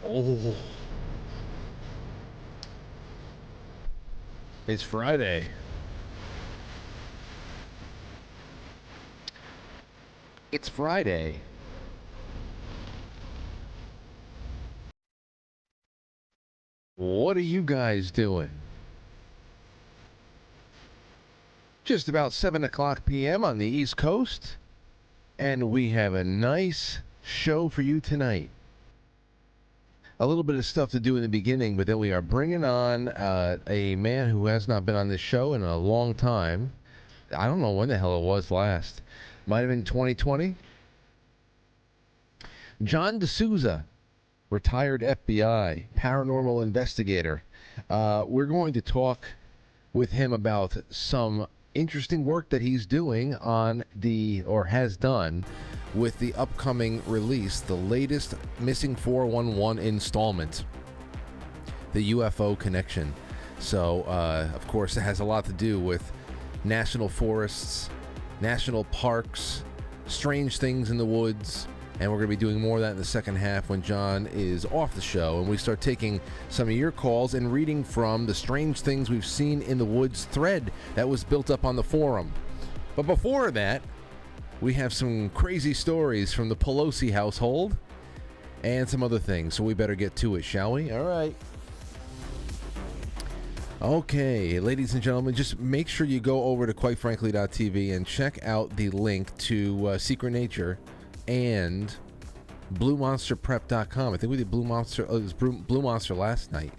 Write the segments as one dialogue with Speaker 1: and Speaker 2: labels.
Speaker 1: Oh, it's Friday. It's Friday. What are you guys doing? Just about 7 o'clock p.m. on the East Coast, and we have a nice show for you tonight. A little bit of stuff to do in the beginning, but then we are bringing on a man who has not been on this show in a long time. I don't know when the hell it was last. Might have been 2020. John DeSouza, retired FBI paranormal investigator. We're going to talk with him about some interesting work that he's doing on or has done with the upcoming release, the latest Missing 411 installment, the UFO Connection. So, of course, it has a lot to do with national forests, national parks, strange things in the woods. And we're going to be doing more of that in the second half when John is off the show and we start taking some of your calls and reading from the strange things we've seen in the woods thread that was built up on the forum. But before that, we have some crazy stories from the Pelosi household and some other things. So we better get to it, shall we? All right. Okay, ladies and gentlemen, just make sure you go over to quitefrankly.tv and check out the link to Secret Nature and BlueMonsterPrep.com. I think we did Blue Monster. Oh, it was Blue Monster last night.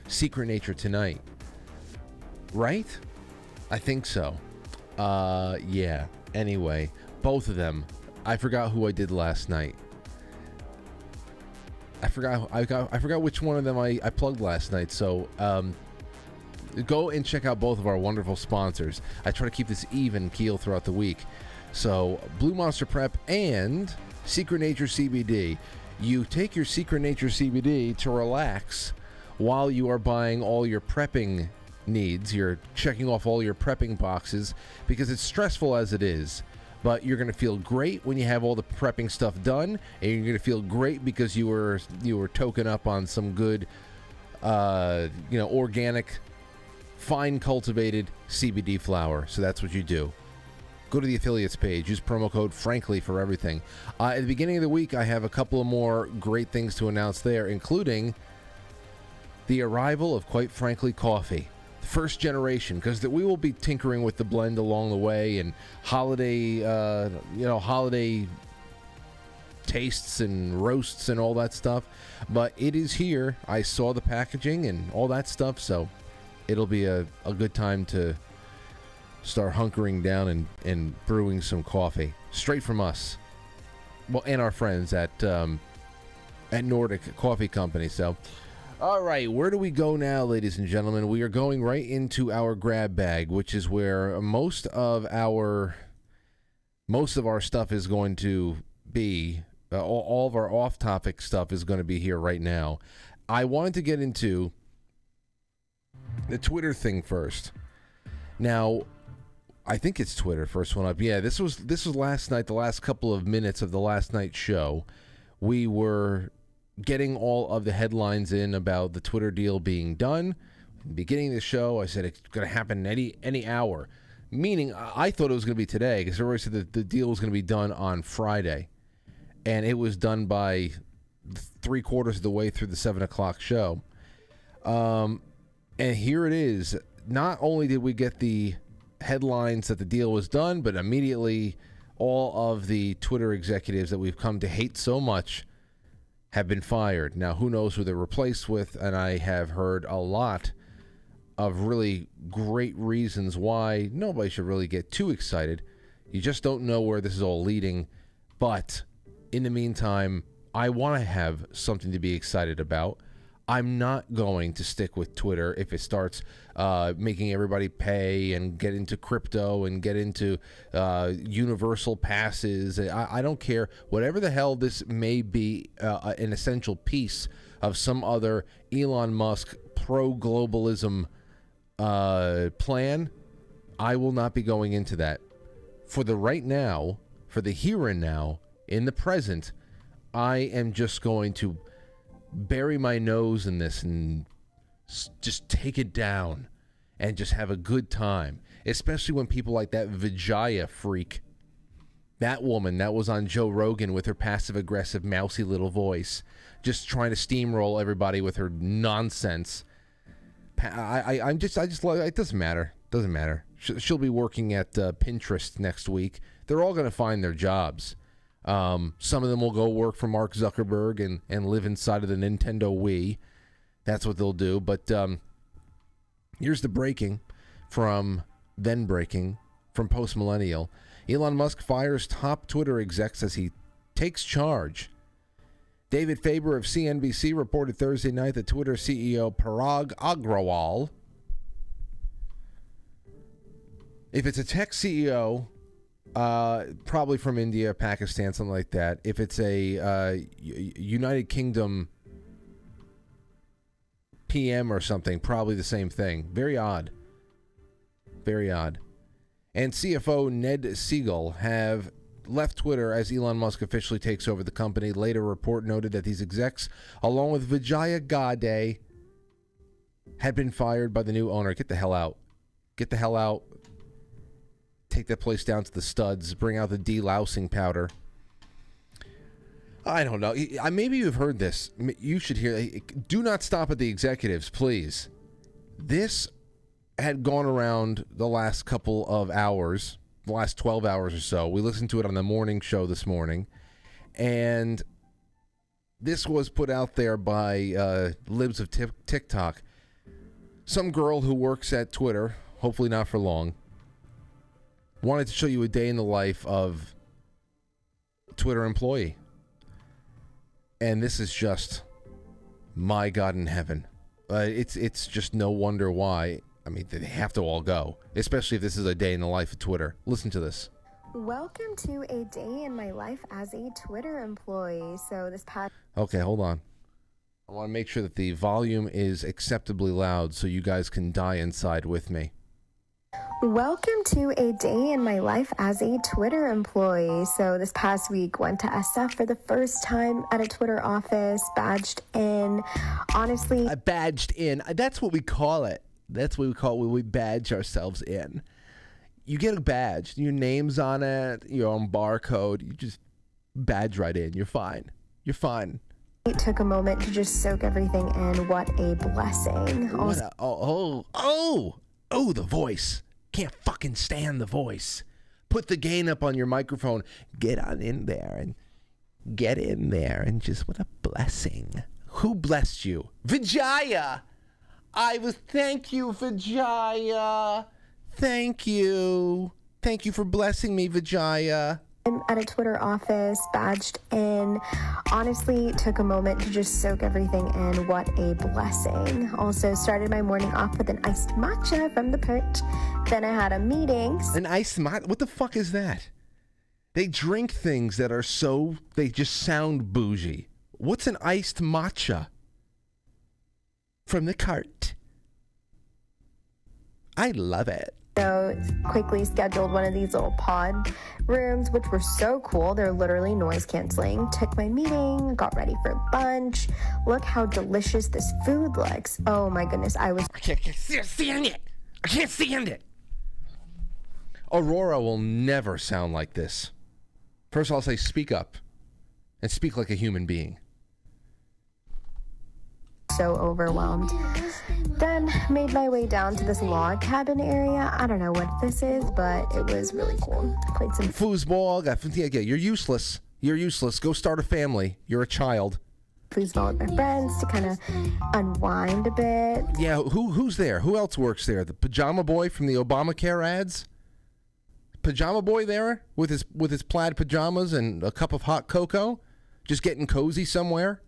Speaker 1: Secret Nature tonight. Right? I think so. Yeah. Anyway, both of them. I forgot who I did last night. I forgot which one of them I plugged last night. So, go and check out both of our wonderful sponsors. I try to keep this even keel throughout the week. So, Blue Monster Prep and Secret Nature CBD. You take your Secret Nature CBD to relax while you are buying all your prepping needs. You're checking off all your prepping boxes because it's stressful as it is. But you're going to feel great when you have all the prepping stuff done, and you're going to feel great because you were token up on some good, organic, fine cultivated CBD flower. So that's what you do. Go to the affiliates page. Use promo code FRANKLY for everything. At the beginning of the week, I have a couple of more great things to announce there, including the arrival of Quite Frankly Coffee. The first generation, because we will be tinkering with the blend along the way and holiday tastes and roasts and all that stuff. But it is here. I saw the packaging and all that stuff, so it'll be a good time to start hunkering down and brewing some coffee straight from us, well, and our friends at Nordic Coffee Company. So, all right, where do we go now, ladies and gentlemen? We are going right into our grab bag, which is where most of our stuff is going to be. All of our off-topic stuff is going to be here right now. I wanted to get into the Twitter thing first. Now, I think it's Twitter, first one up. Yeah, this was last night, the last couple of minutes of the last night's show. We were getting all of the headlines in about the Twitter deal being done. In the beginning of the show, I said it's going to happen any hour, meaning I thought it was going to be today because everybody said that the deal was going to be done on Friday, and it was done by 3/4 of the way through the 7 o'clock show. And here it is. Not only did we get the headlines that the deal was done, but immediately all of the Twitter executives that we've come to hate so much have been fired. Now, who knows who they're replaced with, and I have heard a lot of really great reasons why nobody should really get too excited. You just don't know where this is all leading, but in the meantime, I want to have something to be excited about. I'm not going to stick with Twitter if it starts making everybody pay and get into crypto and get into universal passes. I don't care. Whatever the hell this may be, an essential piece of some other Elon Musk pro-globalism plan, I will not be going into that. For the right now, for the here and now, in the present, I am just going to bury my nose in this and just take it down and just have a good time, especially when people like that Vijaya freak, that woman that was on Joe Rogan with her passive-aggressive, mousy little voice, just trying to steamroll everybody with her nonsense. I just love it. It doesn't matter. Doesn't matter. She'll be working at Pinterest next week. They're all going to find their jobs. Some of them will go work for Mark Zuckerberg and live inside of the Nintendo Wii. That's what they'll do. But here's the breaking from Post Millennial. Elon Musk fires top Twitter execs as he takes charge. David Faber of CNBC reported Thursday night that Twitter CEO Parag Agrawal, if it's a tech CEO, probably from India, Pakistan, something like that. If it's a United Kingdom PM or something, probably the same thing. Very odd. Very odd. And CFO Ned Siegel have left Twitter as Elon Musk officially takes over the company. Later, a report noted that these execs, along with Vijaya Gade, had been fired by the new owner. Get the hell out. Get the hell out. Take that place down to the studs. Bring out the delousing powder. I don't know. Maybe you've heard this. You should hear. Do not stop at the executives, please. This had gone around the last couple of hours, the last 12 hours or so. We listened to it on the morning show this morning. And this was put out there by libs of TikTok. Some girl who works at Twitter, hopefully not for long, wanted to show you a day in the life of a Twitter employee. And this is just, my God in heaven. It's just no wonder why. I mean, they have to all go, especially if this is a day in the life of Twitter. Listen to this.
Speaker 2: Welcome to a day in my life as a Twitter employee. So this past...
Speaker 1: Okay, hold on. I want to make sure that the volume is acceptably loud so you guys can die inside with me.
Speaker 2: Welcome to a day in my life as a Twitter employee. So this past week, went to SF for the first time at a Twitter office, badged in. Honestly...
Speaker 1: badged in. That's what we call it. That's what we call it when we badge ourselves in. You get a badge, your name's on it, your own barcode. You just badge right in. You're fine. You're fine.
Speaker 2: It took a moment to just soak everything in. What a blessing.
Speaker 1: The voice. Can't fucking stand the voice. Put the gain up on your microphone. Get on in there and get in there and just, what a blessing. Who blessed you? Vijaya. Thank you, Vijaya. Thank you. Thank you for blessing me, Vijaya.
Speaker 2: I'm at a Twitter office, badged in. Honestly, took a moment to just soak everything in. What a blessing. Also started my morning off with an iced matcha from the perch. Then I had a meeting.
Speaker 1: An iced matcha? What the fuck is that? They drink things that are they just sound bougie. What's an iced matcha? From the cart. I love it.
Speaker 2: So quickly scheduled one of these little pod rooms, which were so cool. They're literally noise canceling. Took my meeting, got ready for lunch. Look how delicious this food looks. Oh my goodness, I
Speaker 1: can't stand it. I can't stand it. Aurora will never sound like this. First I'll say speak up and speak like a human being.
Speaker 2: So overwhelmed. Then made my way down to this log cabin area. I don't know what this is, but it was really cool. Played some
Speaker 1: foosball. You're useless. You're useless. Go start a family. You're a child.
Speaker 2: Foosball with my friends to kind of unwind a bit.
Speaker 1: Yeah, who's there? Who else works there? The pajama boy from the Obamacare ads? Pajama boy there with his plaid pajamas and a cup of hot cocoa? Just getting cozy somewhere?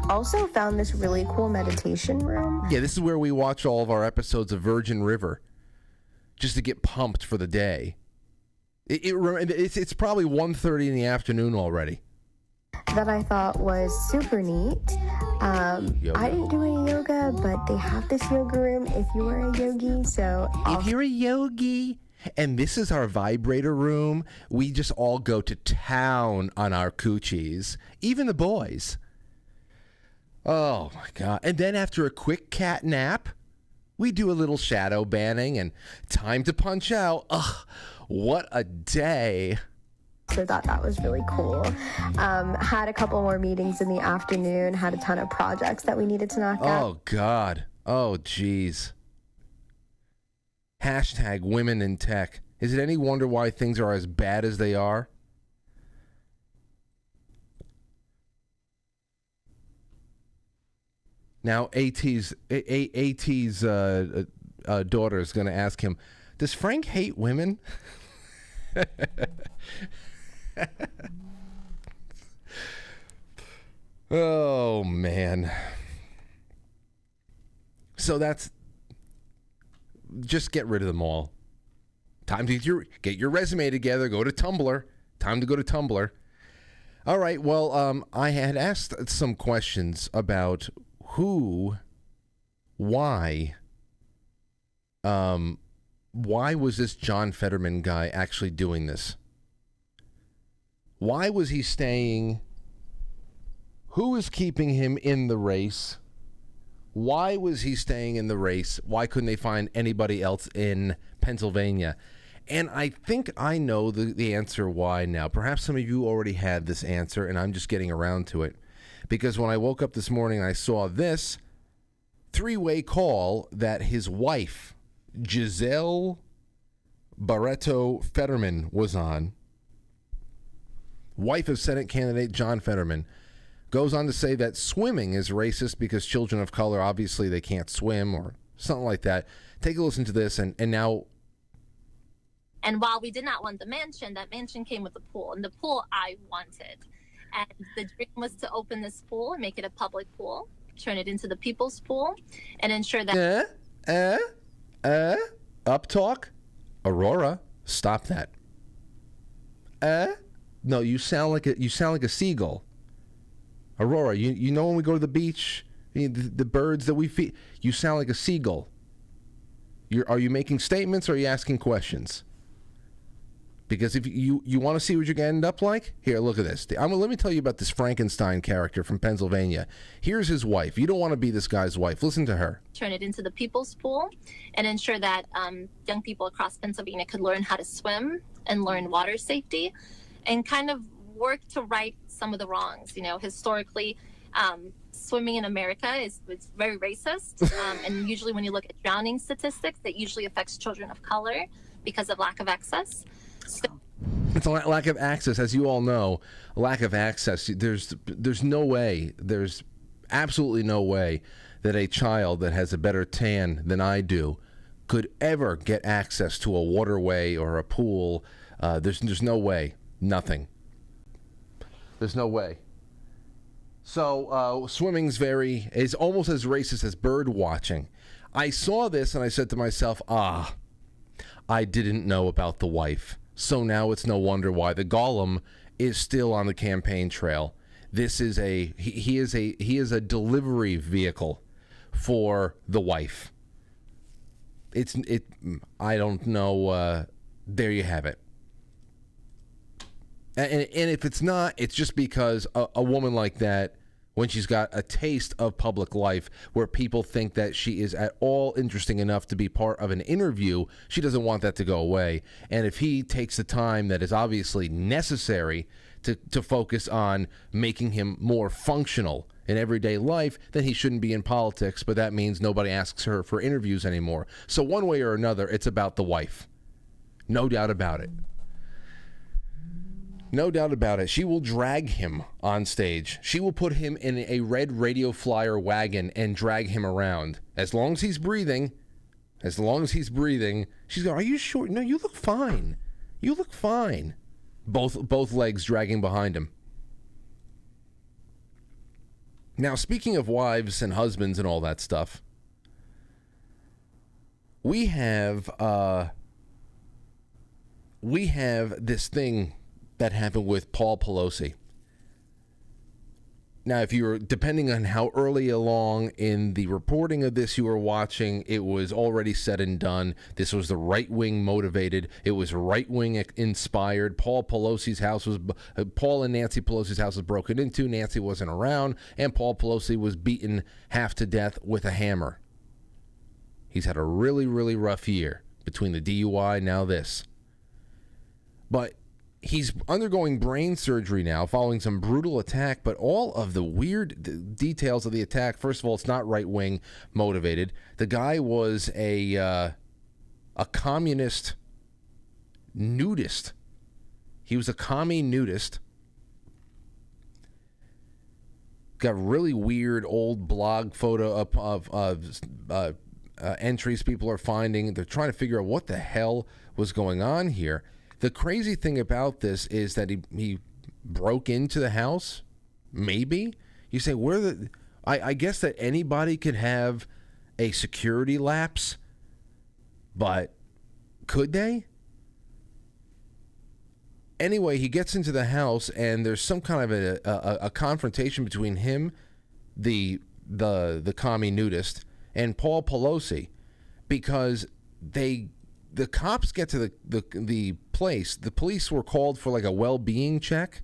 Speaker 2: Also found this really cool meditation room.
Speaker 1: Yeah, this is where we watch all of our episodes of Virgin River, just to get pumped for the day. It's probably 1:30 in the afternoon already.
Speaker 2: That I thought was super neat. I didn't do any yoga, but they have this yoga room if you are a yogi. So
Speaker 1: if you're a yogi. And this is our vibrator room. We just all go to town on our coochies. Even the boys. Oh, my God. And then after a quick cat nap, we do a little shadow banning and time to punch out. Ugh, what a day.
Speaker 2: So thought that was really cool. Had a couple more meetings in the afternoon, had a ton of projects that we needed to knock out.
Speaker 1: Oh, God. Oh, jeez. Hashtag women in tech. Is it any wonder why things are as bad as they are? Now, AT's daughter is going to ask him, does Frank hate women? Oh, man. So that's... Just get rid of them all. Time to get your resume together. Go to Tumblr. Time to go to Tumblr. All right. Well, I had asked some questions about why was this John Fetterman guy actually doing this? Why was he staying? Who is keeping him in the race? Why was he staying in the race? Why couldn't they find anybody else in Pennsylvania? And I think I know the answer why now. Perhaps some of you already had this answer, and I'm just getting around to it. Because when I woke up this morning, I saw this three-way call that his wife, Giselle Barreto Fetterman, was on. Wife of Senate candidate John Fetterman. Goes on to say that swimming is racist because children of color, obviously, they can't swim or something like that. Take a listen to this, and now...
Speaker 3: And while we did not want the mansion, that mansion came with a pool, and the pool I wanted. And the dream was to open this pool and make it a public pool, turn it into the people's pool, and ensure that...
Speaker 1: Up talk? Aurora, stop that. No, you sound like a seagull. Aurora, you know when we go to the beach, the birds that we feed, you sound like a seagull. Are you making statements or are you asking questions? Because if you want to see what you're going to end up like, here, look at this. Let me tell you about this Frankenstein character from Pennsylvania. Here's his wife. You don't want to be this guy's wife. Listen to her.
Speaker 3: Turn it into the people's pool and ensure that young people across Pennsylvania could learn how to swim and learn water safety and kind of work to right some of the wrongs. You know, historically, swimming in America is very racist. And usually when you look at drowning statistics, that usually affects children of color because of lack of access.
Speaker 1: It's a lack of access, as you all know. Lack of access. There's no way. There's absolutely no way that a child that has a better tan than I do could ever get access to a waterway or a pool. There's no way. Nothing. There's no way. So swimming's is almost as racist as bird watching. I saw this and I said to myself, I didn't know about the wife. So now it's no wonder why the Golem is still on the campaign trail. This is he is a delivery vehicle for the wife. I don't know. There you have it. And if it's not, it's just because a woman like that, when she's got a taste of public life where people think that she is at all interesting enough to be part of an interview, she doesn't want that to go away. And if he takes the time that is obviously necessary to focus on making him more functional in everyday life, then he shouldn't be in politics. But that means nobody asks her for interviews anymore. So one way or another, it's about the wife. No doubt about it. No doubt about it. She will drag him on stage. She will put him in a red radio flyer wagon and drag him around. As long as he's breathing, she's going, are you sure? No, you look fine. You look fine. Both legs dragging behind him. Now, speaking of wives and husbands and all that stuff, we have this thing that happened with Paul Pelosi. Now, if you were, depending on how early along in the reporting of this you were watching, it was already said and done. This was the right-wing motivated. It was right-wing inspired. Paul and Nancy Pelosi's house was broken into. Nancy wasn't around, and Paul Pelosi was beaten half to death with a hammer. He's had a really, really rough year between the DUI, now this. But he's undergoing brain surgery now following some brutal attack, but all of the weird details of the attack, first of all, it's not right-wing motivated. The guy was a communist nudist. He was a commie nudist. Got really weird old blog photo of entries people are finding. They're trying to figure out what the hell was going on here. The crazy thing about this is that he broke into the house. Maybe you say I guess that anybody could have a security lapse, but could they? Anyway, he gets into the house and there's some kind of a confrontation between him, the commie nudist, and Paul Pelosi, because the cops get to the place. The police were called for like a well-being check,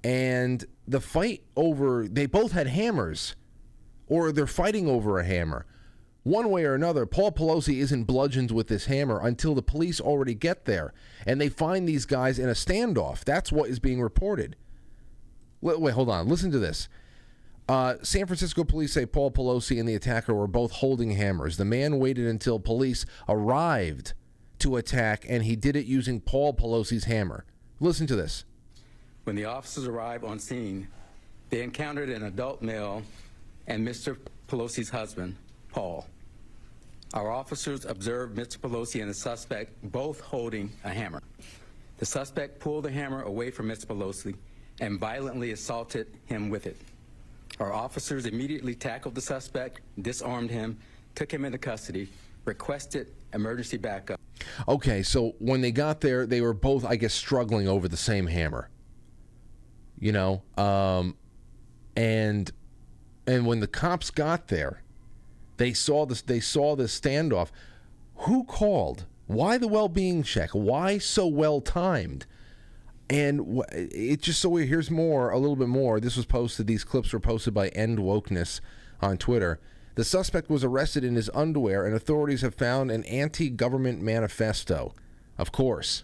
Speaker 1: and the fight over, they both had hammers, or they're fighting over a hammer. One way or another, Paul Pelosi isn't bludgeoned with this hammer until the police already get there, and they find these guys in a standoff. That's what is being reported. Wait, hold on. Listen to this. San Francisco police say Paul Pelosi and the attacker were both holding hammers. The man waited until police arrived to attack, and he did it using Paul Pelosi's hammer. Listen to this.
Speaker 4: When the officers arrived on scene, they encountered an adult male and Mr. Pelosi's husband, Paul. Our officers observed Mr. Pelosi and the suspect both holding a hammer. The suspect pulled the hammer away from Mr. Pelosi and violently assaulted him with it. Our officers immediately tackled the suspect, disarmed him, took him into custody, requested emergency backup.
Speaker 1: Okay, so when they got there, they were both, I guess, struggling over the same hammer. You know, and when the cops got there, they saw this standoff. Who called? Why the well-being check? Why so well timed? And it's just so weird. Here's more, a little bit more. This was posted. These clips were posted by End Wokeness on Twitter. The suspect was arrested in his underwear, and authorities have found an anti-government manifesto. Of course.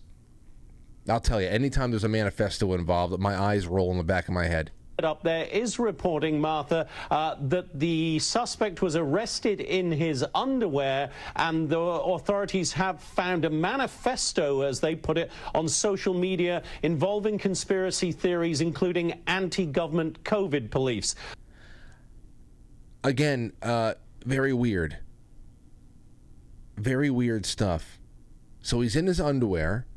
Speaker 1: I'll tell you, anytime there's a manifesto involved, my eyes roll in the back of my head.
Speaker 5: Up there is reporting, Martha, that the suspect was arrested in his underwear, and the authorities have found a manifesto, as they put it, on social media involving conspiracy theories, including anti-government COVID beliefs.
Speaker 1: Again, very weird. Very weird stuff. So he's in his underwear.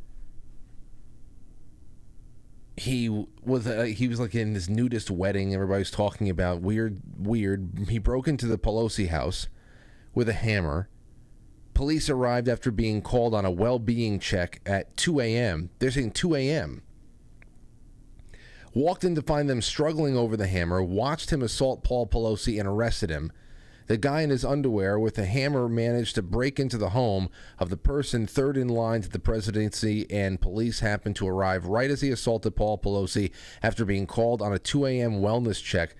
Speaker 1: He was like in this nudist wedding everybody's talking about. Weird. He broke into the Pelosi house with a hammer. Police arrived after being called on a well-being check at 2 a.m. They're saying 2 a.m. Walked in to find them struggling over the hammer, watched him assault Paul Pelosi and arrested him. The guy in his underwear with a hammer managed to break into the home of the person third in line to the presidency, and police happened to arrive right as he assaulted Paul Pelosi after being called on a 2 a.m. wellness check.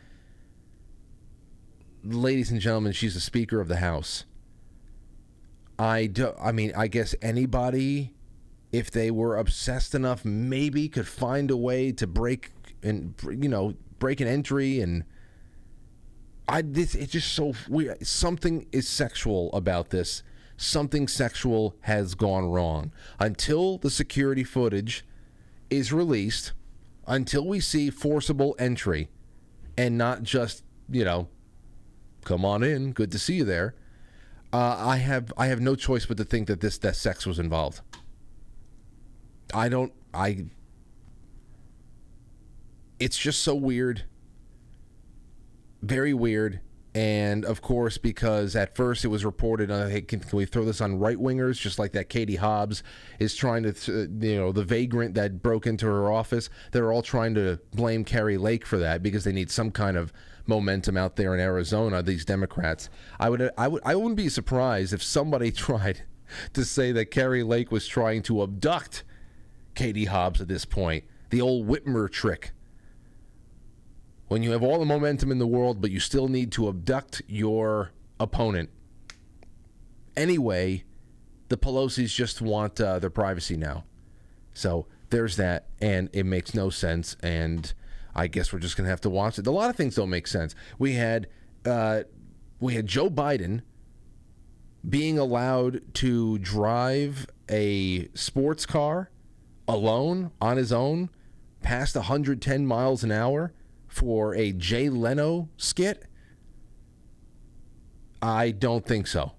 Speaker 1: Ladies and gentlemen, she's the Speaker of the House. I guess anybody, if they were obsessed enough, maybe could find a way to break an entry, and it's just so weird. Something is sexual about this. Something sexual has gone wrong. Until the security footage is released, until we see forcible entry, and not just, come on in, good to see you there. I have no choice but to think that that sex was involved. It's just so weird. Very weird, And, of course, because at first it was reported, hey, can we throw this on right-wingers, just like that Katie Hobbs is trying to, the vagrant that broke into her office, they're all trying to blame Kari Lake for that because they need some kind of momentum out there in Arizona, these Democrats. I wouldn't be surprised if somebody tried to say that Kari Lake was trying to abduct Katie Hobbs at this point. The old Whitmer trick. When you have all the momentum in the world, but you still need to abduct your opponent. Anyway, the Pelosi's just want their privacy now. So there's that, and it makes no sense, and I guess we're just going to have to watch it. A lot of things don't make sense. We had Joe Biden being allowed to drive a sports car alone, on his own, past 110 miles an hour, for a Jay Leno skit? I don't think so.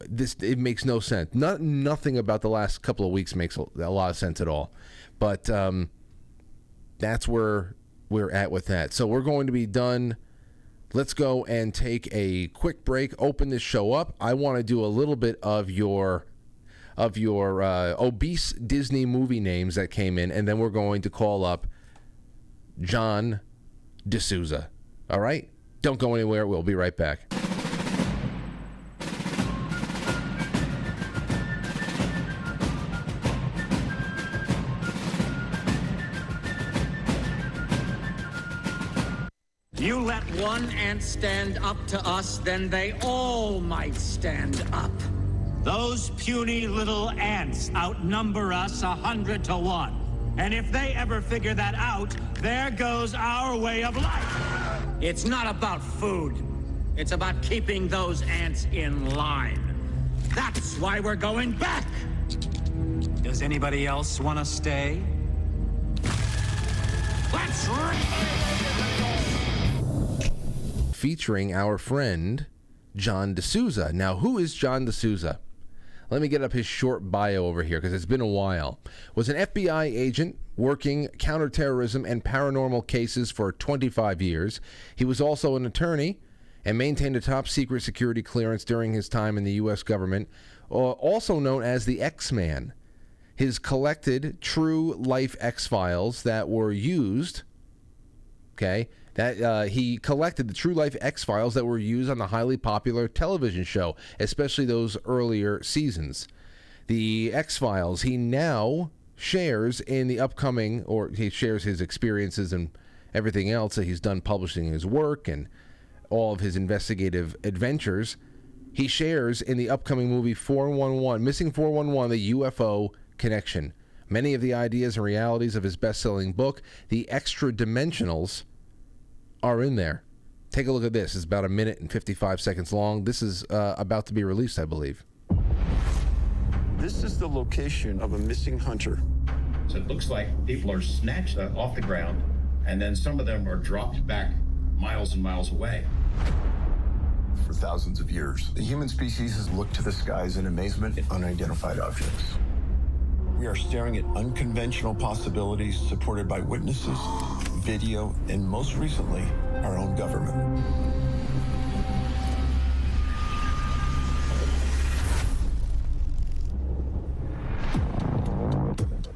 Speaker 1: It makes no sense. Nothing about the last couple of weeks makes a lot of sense at all. But that's where we're at with that. So we're going to be done. Let's go and take a quick break. Open this show up. I want to do a little bit of your obese Disney movie names that came in, and then we're going to call up John DeSouza. All right? Don't go anywhere. We'll be right back.
Speaker 6: You let one ant stand up to us, then they all might stand up. Those puny little ants outnumber us 100 to 1. And if they ever figure that out, there goes our way of life. It's not about food. It's about keeping those ants in line. That's why we're going back. Does anybody else want to stay? Let's
Speaker 1: featuring our friend John DeSouza. Now, who is John DeSouza? Let me get up his short bio over here because it's been a while. Was an FBI agent working counterterrorism and paranormal cases for 25 years. He was also an attorney and maintained a top secret security clearance during his time in the U.S. government, also known as the X-Man. His collected true life X-Files that were used, he collected the true life X-Files that were used on the highly popular television show, especially those earlier seasons. The X-Files he now shares in the upcoming, or he shares his experiences and everything else that he's done publishing his work and all of his investigative adventures. He shares in the upcoming movie 411, Missing 411, the UFO Connection. Many of the ideas and realities of his best-selling book, The Extra Dimensionals, are in there. Take a look at this. It's about 1 minute and 55 seconds long. This is about to be released, I believe.
Speaker 7: This is the location of a missing hunter.
Speaker 8: So it looks like people are snatched off the ground, and then some of them are dropped back miles and miles away.
Speaker 7: For thousands of years, the human species has looked to the skies in amazement at unidentified objects. We are staring at unconventional possibilities supported by witnesses, video, and most recently, our own government.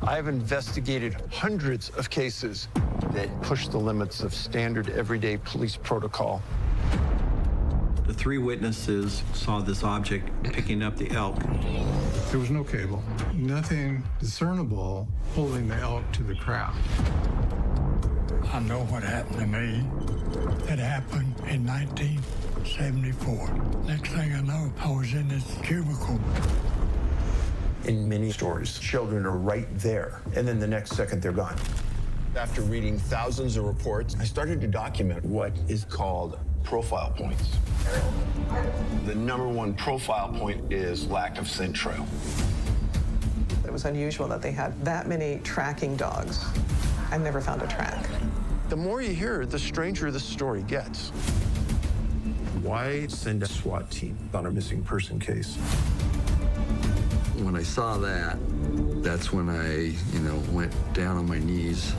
Speaker 7: I have investigated hundreds of cases that push the limits of standard everyday police protocol.
Speaker 9: The 3 witnesses saw this object picking up the elk.
Speaker 10: There was no cable, nothing discernible holding the elk to the craft.
Speaker 11: I know what happened to me. It happened in 1974. Next thing I know, I was in this cubicle.
Speaker 7: In many stories, children are right there, and then the next second they're gone. After reading thousands of reports, I started to document what is called profile points. The #1 profile point is lack of scent trail.
Speaker 12: It was unusual that they had that many tracking dogs. I've never found a track.
Speaker 7: The more you hear, the stranger the story gets. Why send a SWAT team on a missing person case?
Speaker 13: When I saw that, that's when I, went down on my knees.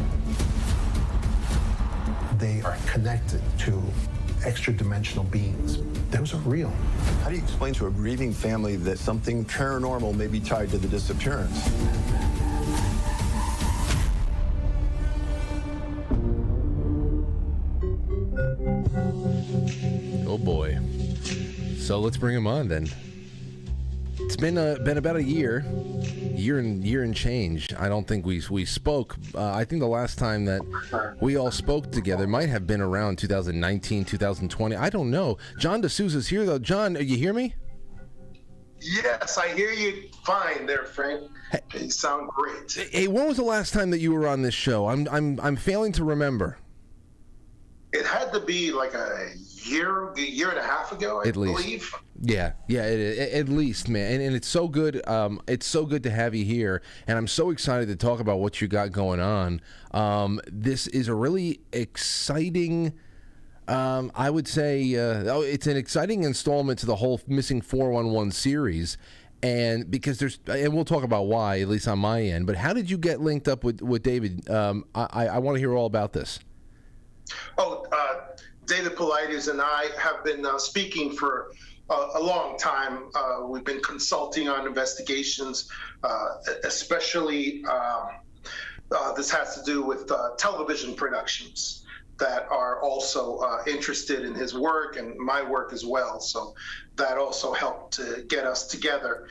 Speaker 7: They are connected to extra-dimensional beings. Those are real. How do you explain to a grieving family that something paranormal may be tied to the disappearance?
Speaker 1: Oh boy. So let's bring him on then. It's been about a year and change. I don't think we spoke. I think the last time that we all spoke together might have been around 2019, 2020. I don't know. John DeSouza's here though. John, you hear me?
Speaker 14: Yes, I hear you fine there, Frank. You sound great.
Speaker 1: Hey, when was the last time that you were on this show? I'm failing to remember.
Speaker 14: It had to be like a year and a half ago, I believe.
Speaker 1: Yeah, at least, man. And it's so good. It's so good to have you here, and I'm so excited to talk about what you got going on. This is a really exciting. I would say it's an exciting installment to the whole Missing 411 series, and because and we'll talk about why, at least on my end. But how did you get linked up with David? I want to hear all about this.
Speaker 14: David Paulides and I have been speaking for a long time. We've been consulting on investigations, especially this has to do with television productions that are also interested in his work and my work as well. So that also helped to get us together.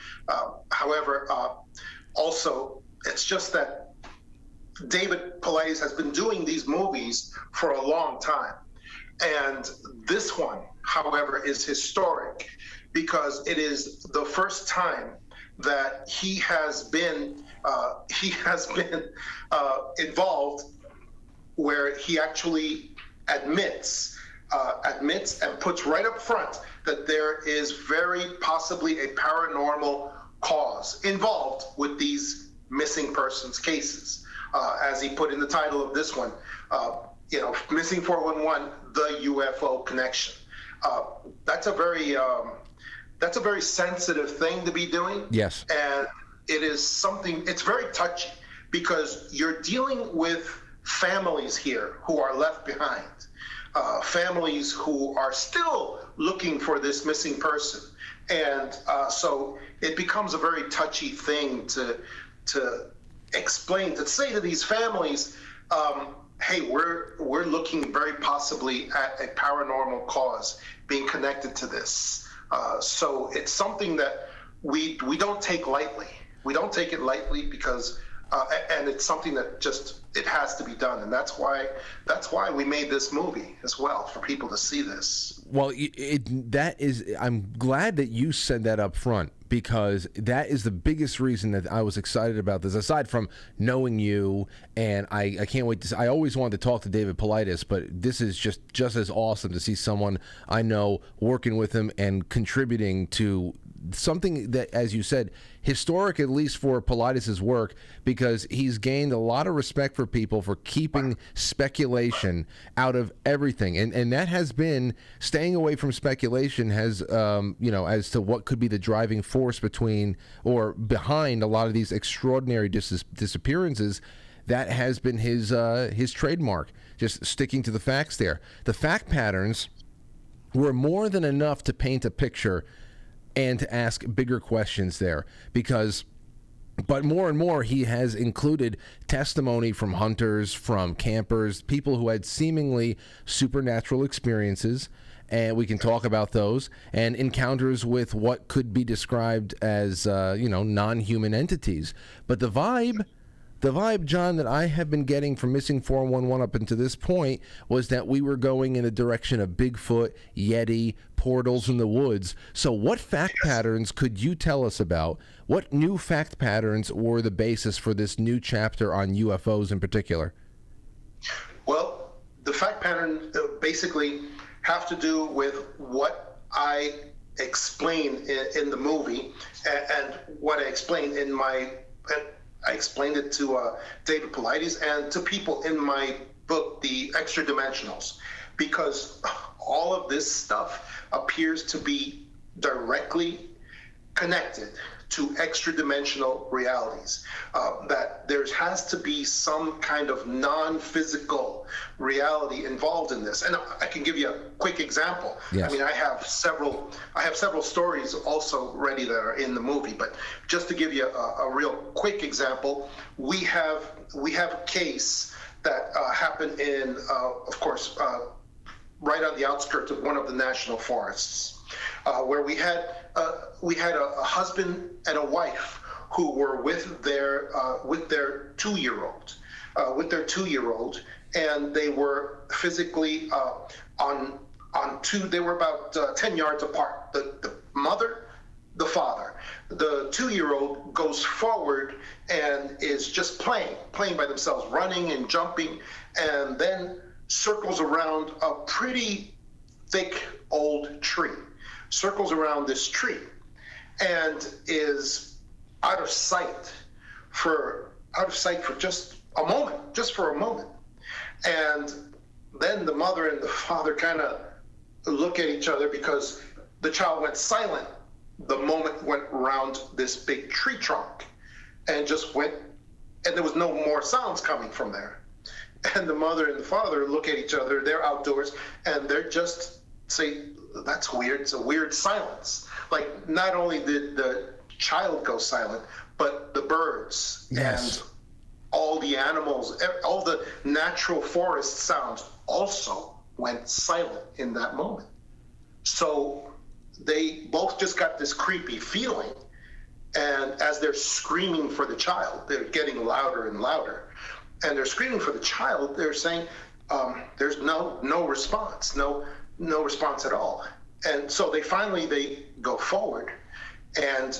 Speaker 14: However, also, it's just that David Paulides has been doing these movies for a long time. And this one, however, is historic because it is the first time that he has been involved where he actually admits and puts right up front that there is very possibly a paranormal cause involved with these missing persons cases. As he put in the title of this one, Missing 411, the UFO connection. That's a very sensitive thing to be doing.
Speaker 1: Yes.
Speaker 14: And it is something, it's very touchy because you're dealing with families here who are left behind, families who are still looking for this missing person. And so it becomes a very touchy thing to explain, to say to these families, hey, we're looking very possibly at a paranormal cause being connected to this. So it's something that we don't take lightly. We don't take it lightly because, and it's something that just, it has to be done. And that's why we made this movie as well, for people to see this.
Speaker 1: Well, I'm glad that you said that up front, because that is the biggest reason that I was excited about this, aside from knowing you, and I can't wait to I always wanted to talk to David Paulides, but this is just as awesome to see someone I know working with him and contributing to something that, as you said, historic, at least for Paulides' work, because he's gained a lot of respect for people for keeping speculation out of everything, and that has been staying away from speculation has as to what could be the driving force between or behind a lot of these extraordinary disappearances. That has been his trademark, just sticking to the facts there. The fact patterns were more than enough to paint a picture and to ask bigger questions there, but more and more he has included testimony from hunters, from campers, people who had seemingly supernatural experiences, and we can talk about those, and encounters with what could be described as non-human entities. But the vibe, John, that I have been getting from Missing 411 up until this point was that we were going in a direction of Bigfoot, Yeti, portals in the woods. So what fact patterns could you tell us about? What new fact patterns were the basis for this new chapter on UFOs in particular?
Speaker 14: Well, the fact pattern basically have to do with what I explain in the movie and what I explained in my... I explained it to David Paulides and to people in my book, The Extra Dimensionals, because all of this stuff appears to be directly connected to extra-dimensional realities, that there has to be some kind of non-physical reality involved in this. And I can give you a quick example.
Speaker 1: Yes.
Speaker 14: I mean, I have several stories also ready that are in the movie, but just to give you a real quick example, we have a case that happened in, of course, right on the outskirts of one of the national forests, where we had a husband and a wife who were with their 2-year-old, and they were physically on two. They were about 10 yards apart. The mother, the father. The 2-year-old goes forward and is just playing by themselves, running and jumping, and then circles around a pretty thick old tree, circles around this tree, and is out of sight for just a moment. And then the mother and the father kind of look at each other because the child went silent the moment went around this big tree trunk and just went, and there was no more sounds coming from there. And the mother and the father look at each other, they're outdoors, and they're just say, that's weird, it's a weird silence. Like, not only did the child go silent, but the birds and all the animals, all the natural forest sounds also went silent in that moment. So they both just got this creepy feeling, and as they're screaming for the child, they're getting louder and louder, and they're screaming for the child. They're saying, "There's no response, no response at all." And so they go forward, and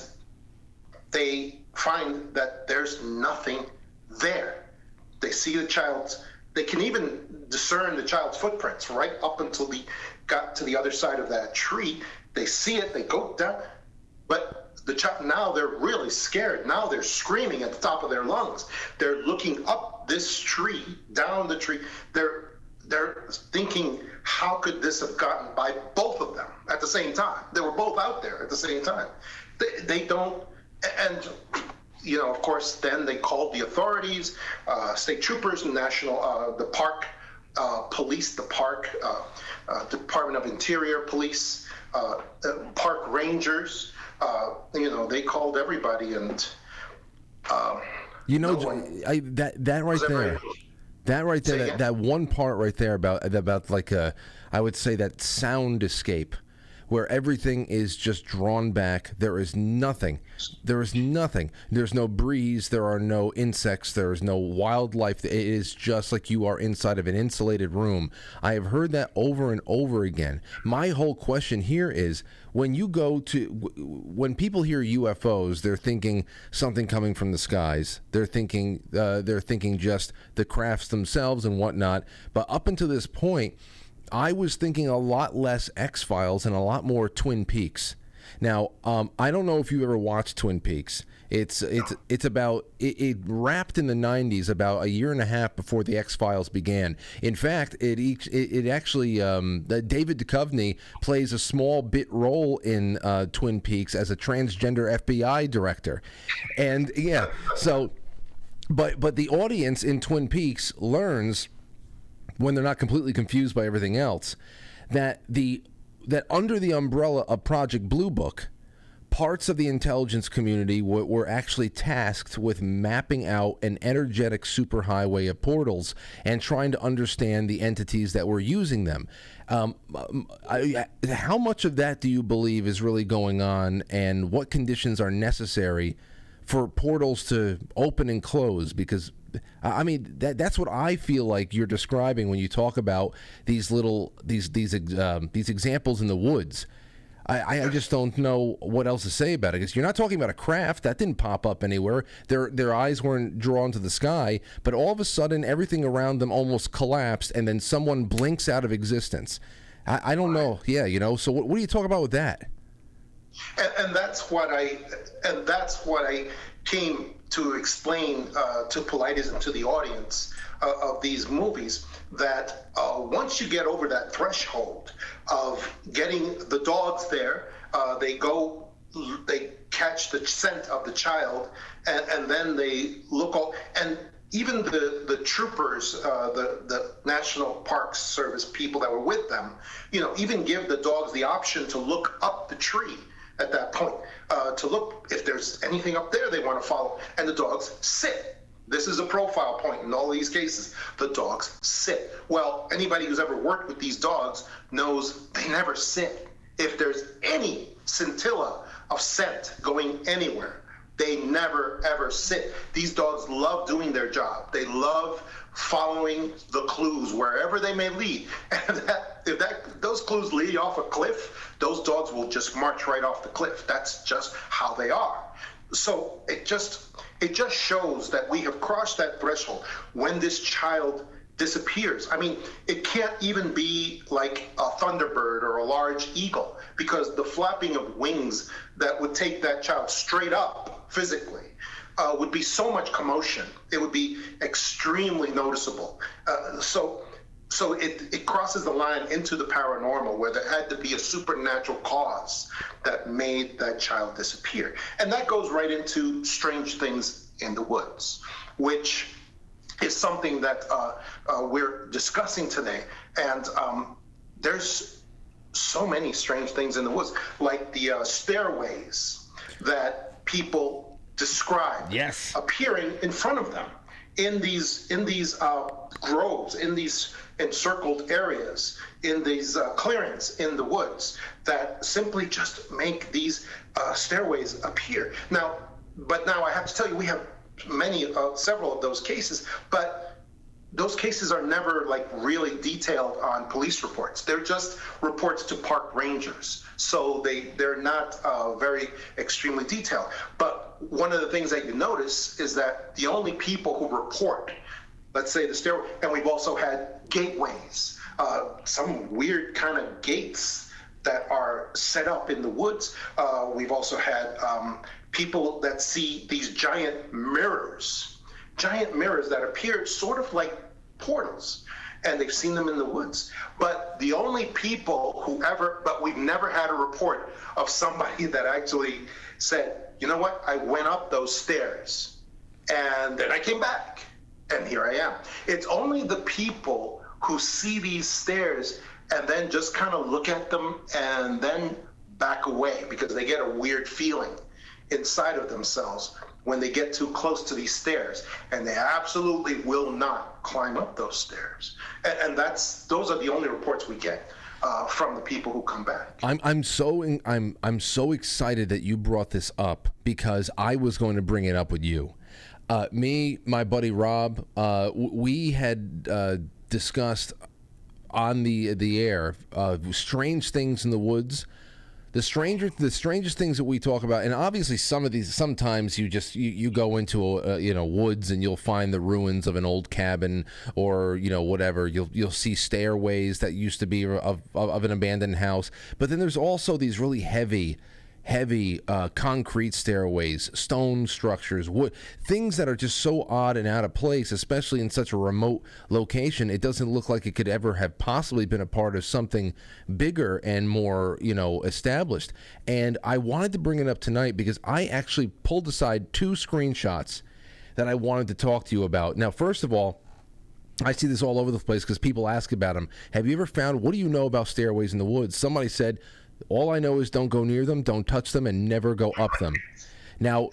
Speaker 14: they find that there's nothing there. They see the child's. They can even discern the child's footprints right up until they got to the other side of that tree. They see it, they go down, but the child, now they're really scared. Now they're screaming at the top of their lungs. They're looking up this tree, down the tree. They're thinking, how could this have gotten by both of them at the same time? They were both out there at the same time. They don't, and of course, then they called the authorities, state troopers, national, the park police, the park Department of Interior police, park rangers. They called everybody, and
Speaker 1: that one part right there about like I would say that sound escape, where everything is just drawn back. There is nothing. There's no breeze. There are no insects. There is no wildlife. It is just like you are inside of an insulated room. I have heard that over and over again. My whole question here is, when people hear UFOs, they're thinking something coming from the skies. They're thinking just the crafts themselves and whatnot. But up until this point, I was thinking a lot less X-Files and a lot more Twin Peaks. Now, I don't know if you ever watched Twin Peaks. It wrapped in the 90s, about a year and a half before the X-Files began. In fact, it actually David Duchovny plays a small bit role in Twin Peaks as a transgender FBI director, and but the audience in Twin Peaks learns, when they're not completely confused by everything else, that under the umbrella of Project Blue Book, parts of the intelligence community were actually tasked with mapping out an energetic superhighway of portals and trying to understand the entities that were using them. How much of that do you believe is really going on, and what conditions are necessary for portals to open and close? Because I mean, that's what I feel like you're describing when you talk about these examples in the woods. I just don't know what else to say about it, because you're not talking about a craft that didn't pop up anywhere. Their eyes weren't drawn to the sky, but all of a sudden everything around them almost collapsed, and then someone blinks out of existence. I don't know. Yeah, So what do you talk about with that?
Speaker 14: And that's what I came to explain to Politis and to the audience of these movies, that once you get over that threshold of getting the dogs there, they go catch the scent of the child, and then they look all, and even the troopers, the National Parks Service people that were with them, even give the dogs the option to look up the tree at that point, to look if there's anything up there they want to follow, and the dogs sit. This is a profile point in all these cases. The dogs sit. Well, anybody who's ever worked with these dogs knows they never sit. If there's any scintilla of scent going anywhere, they never, ever sit. These dogs love doing their job. They love following the clues wherever they may lead. And if those clues lead off a cliff, those dogs will just march right off the cliff. That's just how they are. So it just shows that we have crossed that threshold when this child disappears. I mean, it can't even be like a thunderbird or a large eagle, because the flapping of wings that would take that child straight up physically would be so much commotion. It would be extremely noticeable. So it crosses the line into the paranormal, where there had to be a supernatural cause that made that child disappear. And that goes right into strange things in the woods, which is something that we're discussing today. And there's so many strange things in the woods, like the stairways that people describe appearing in front of them in these groves, in these encircled areas, in these clearings in the woods, that simply just make these stairways appear. Now I have to tell you, we have several of those cases, but those cases are never like really detailed on police reports. They're just reports to park rangers, so they're not very extremely detailed. But one of the things that you notice is that the only people who report, let's say the stairway, and we've also had gateways, some weird kind of gates that are set up in the woods. We've also had people that see these giant mirrors that appear sort of like portals, and they've seen them in the woods. But the only people but we've never had a report of somebody that actually said, you know what, I went up those stairs and then I came back and here I am. It's only the people who see these stairs and then just kind of look at them and then back away, because they get a weird feeling inside of themselves when they get too close to these stairs, and they absolutely will not climb up those stairs. And those are the only reports we get from the people who come back.
Speaker 1: I'm so excited that you brought this up, because I was going to bring it up with you. My buddy Rob, we had discussed on the air strange things in the woods. The strangest things that we talk about, and obviously sometimes you go into woods and you'll find the ruins of an old cabin, or whatever. You'll see stairways that used to be of an abandoned house. But then there's also these really heavy concrete stairways, stone structures, wood, things that are just so odd and out of place, especially in such a remote location. It doesn't look like it could ever have possibly been a part of something bigger and more, established. And I wanted to bring it up tonight because I actually pulled aside 2 screenshots that I wanted to talk to you about. Now, first of all, I see this all over the place because people ask about them. Have you ever found, what do you know about stairways in the woods? Somebody said, all I know is don't go near them, don't touch them, and never go up them. Now,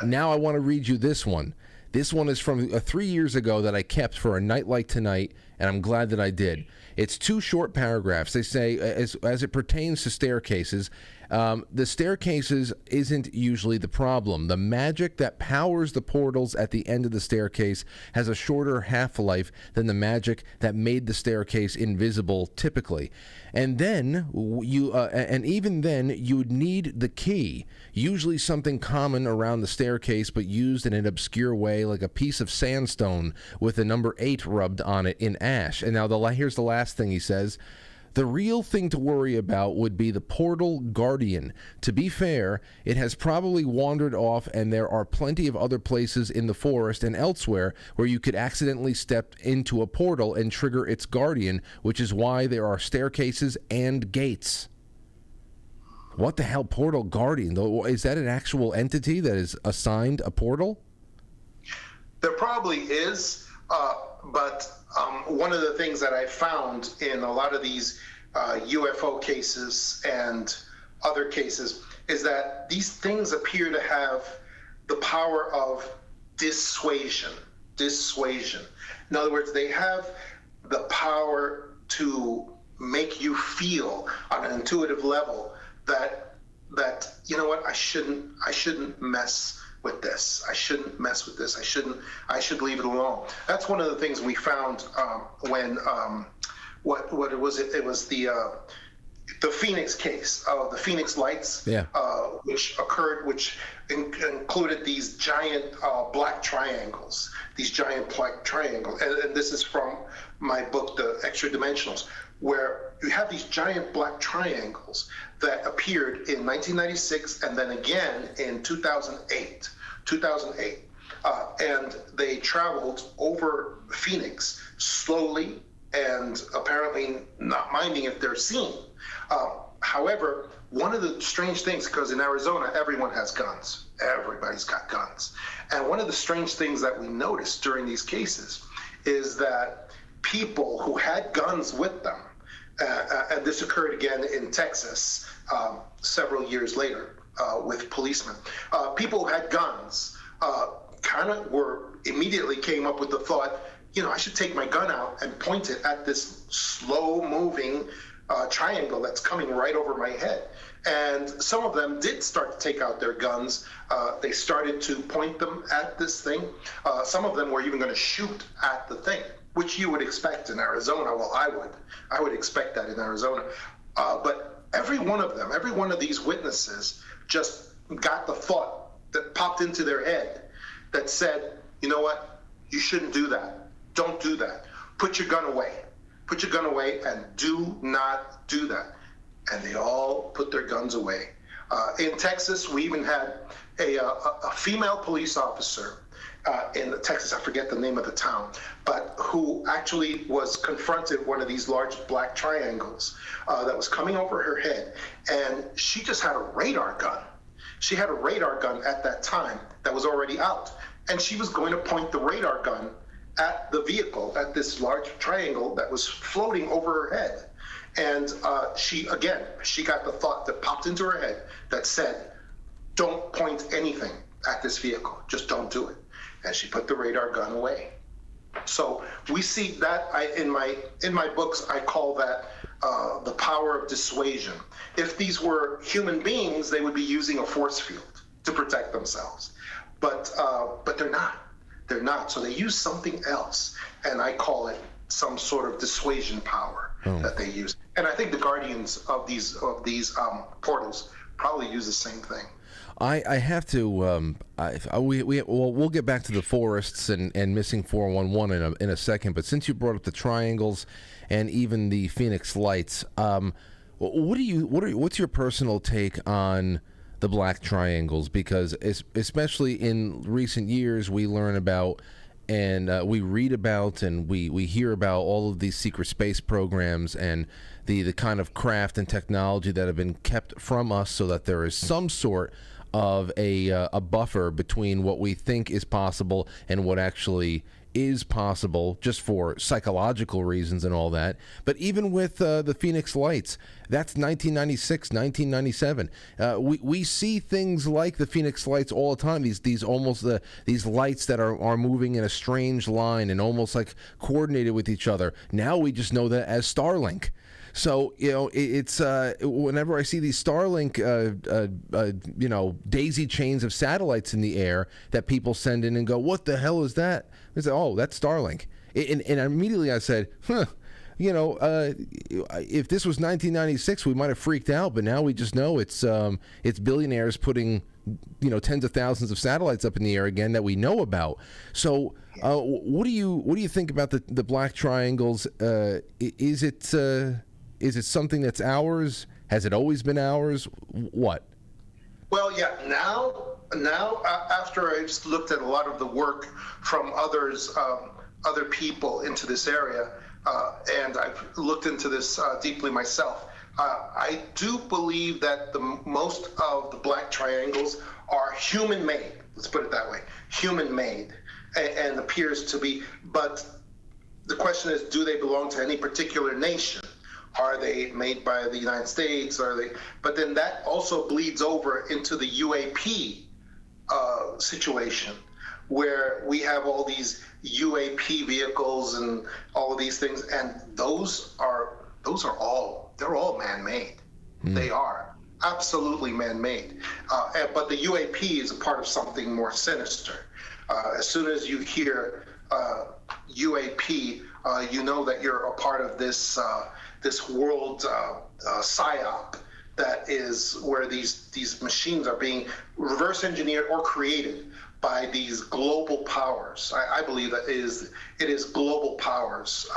Speaker 1: Now I want to read you this one. This one is from 3 years ago that I kept for a night like tonight, and I'm glad that I did. It's 2 short paragraphs. They say, as it pertains to staircases, the staircases isn't usually the problem. The magic that powers the portals at the end of the staircase has a shorter half-life than the magic that made the staircase invisible typically. And then and even then, you'd need the key, usually something common around the staircase but used in an obscure way, like a piece of sandstone with the number 8 rubbed on it in ash. And now here's the last thing he says. The real thing to worry about would be the portal guardian. To be fair, it has probably wandered off, and there are plenty of other places in the forest and elsewhere where you could accidentally step into a portal and trigger its guardian, which is why there are staircases and gates. What the hell, Portal Guardian? Is that an actual entity that is assigned a portal?
Speaker 14: There probably is, but one of the things that I found in a lot of these UFO cases and other cases is that these things appear to have the power of dissuasion. In other words, they have the power to make you feel on an intuitive level that you know what, I shouldn't mess with this. I shouldn't mess with this. I should leave it alone. That's one of the things we found when what was it? It was the Phoenix case, the Phoenix Lights, which included these giant black triangles. And this is from my book, The Extra Dimensionals, where you have these giant black triangles that appeared in 1996 and then again in 2008. And they traveled over Phoenix slowly and apparently not minding if they're seen. However, one of the strange things, because in Arizona, everyone has guns. Everybody's got guns. And one of the strange things that we noticed during these cases is that people who had guns with them, and this occurred again in Texas several years later with policemen, people who had guns kind of immediately came up with the thought, you know, I should take my gun out and point it at this slow-moving triangle that's coming right over my head. And some of them did start to take out their guns. They started to point them at this thing. Some of them were even going to shoot at the thing, which you would expect in Arizona. Well, I would expect that in Arizona. But every one of these witnesses just got the thought that popped into their head that said, you know what, you shouldn't do that. Don't do that. Put your gun away. Put your gun away and do not do that. And they all put their guns away. In Texas, we even had a female police officer in Texas, I forget the name of the town, but who actually was confronted one of these large black triangles that was coming over her head. And she just had a radar gun. She had a radar gun at that time that was already out. And she was going to point the radar gun at the vehicle, at this large triangle that was floating over her head. And she got the thought that popped into her head that said, don't point anything at this vehicle. Just don't do it. And she put the radar gun away. So we see that in my books, I call that the power of dissuasion. If these were human beings, they would be using a force field to protect themselves. But they're not. They're not. So they use something else, and I call it some sort of dissuasion power that they use. And I think the guardians of these portals probably use the same thing.
Speaker 1: I have to. We'll get back to the forests and missing 411 in a second. But since you brought up the triangles and even the Phoenix Lights, what's your personal take on the black triangles? Because especially in recent years, we learn about and we read about and we hear about all of these secret space programs and the kind of craft and technology that have been kept from us, so that there is some sort of a buffer between what we think is possible and what actually is possible, just for psychological reasons and all that. But even with the Phoenix Lights, that's 1996, 1997. We see things like the Phoenix Lights all the time. These almost these lights that are moving in a strange line and almost like coordinated with each other. Now we just know that as Starlink. So, you know, it's whenever I see these Starlink, daisy chains of satellites in the air that people send in and go, what the hell is that? I say, oh, that's Starlink. And immediately I said, if this was 1996, we might have freaked out. But now we just know it's billionaires putting, tens of thousands of satellites up in the air again that we know about. So what do you think about the black triangles? Is it something that's ours? Has it always been ours? What?
Speaker 14: Well, yeah. Now, after I just looked at a lot of the work from other people into this area, and I've looked into this deeply myself, I do believe that most of the black triangles are human-made. Let's put it that way, human-made, and appears to be. But the question is, do they belong to any particular nation? Are they made by the United States? Are they? But then that also bleeds over into the UAP situation, where we have all these UAP vehicles and all of these things, and those are all man-made. They are absolutely man-made. But the UAP is a part of something more sinister. As soon as you hear UAP, you know that you're a part of this world psyop that is where these machines are being reverse engineered or created by these global powers. I believe that it is global powers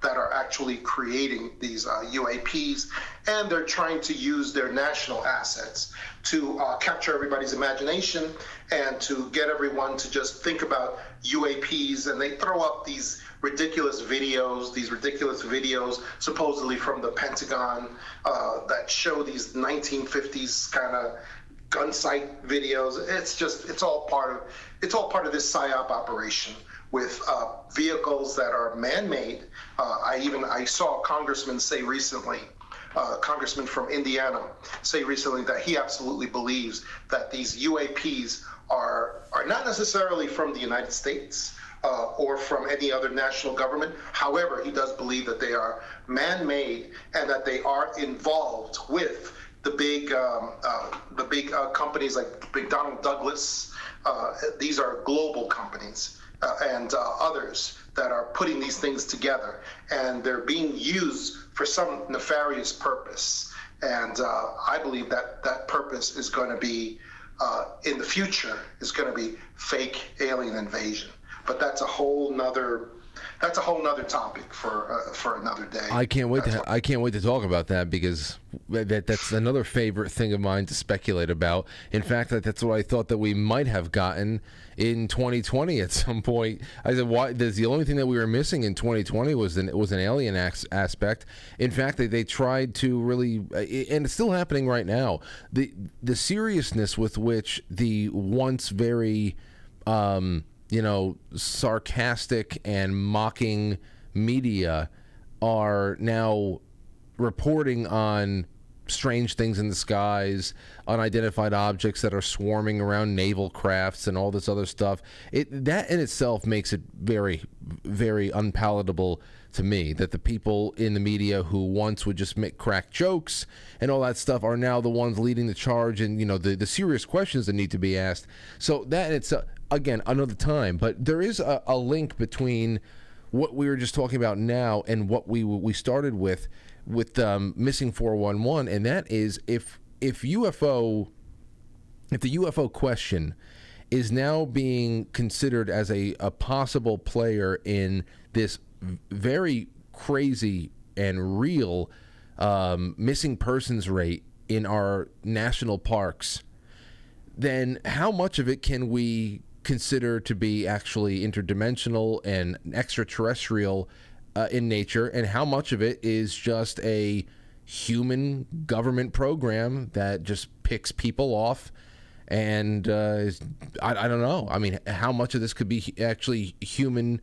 Speaker 14: that are actually creating these UAPs, and they're trying to use their national assets to capture everybody's imagination and to get everyone to just think about UAPs, and they throw up these ridiculous videos supposedly from the Pentagon that show these 1950s kind of gun sight videos. It's all part of this PSYOP operation with vehicles that are man-made. I saw a congressman say recently, congressman from Indiana say recently that he absolutely believes that these UAPs are not necessarily from the United States or from any other national government. However, he does believe that they are man-made and that they are involved with the big companies like McDonnell Douglas. These are global companies and others that are putting these things together, and they're being used for some nefarious purpose. And I believe that that purpose is going to be in the future is going to be fake alien invasion. But that's a whole nother topic for another day.
Speaker 1: I can't wait to talk about that, because that's another favorite thing of mine to speculate about. In fact, that's what I thought that we might have gotten in 2020 at some point. I said, why? The only thing that we were missing in 2020 was an alien aspect. In fact, they tried to really, and it's still happening right now. The seriousness with which the once very sarcastic and mocking media are now reporting on strange things in the skies, unidentified objects that are swarming around naval crafts and all this other stuff. That in itself makes it very, very unpalatable to me, that the people in the media who once would just make crack jokes and all that stuff are now the ones leading the charge, and the serious questions that need to be asked. So that in itself, again, another time, but there is a link between what we were just talking about now and what we started with Missing 411, and that is if the UFO question is now being considered as a possible player in this very crazy and real missing persons rate in our national parks, then how much of it can we consider to be actually interdimensional and extraterrestrial in nature, and how much of it is just a human government program that just picks people off and I don't know. I mean, how much of this could be actually human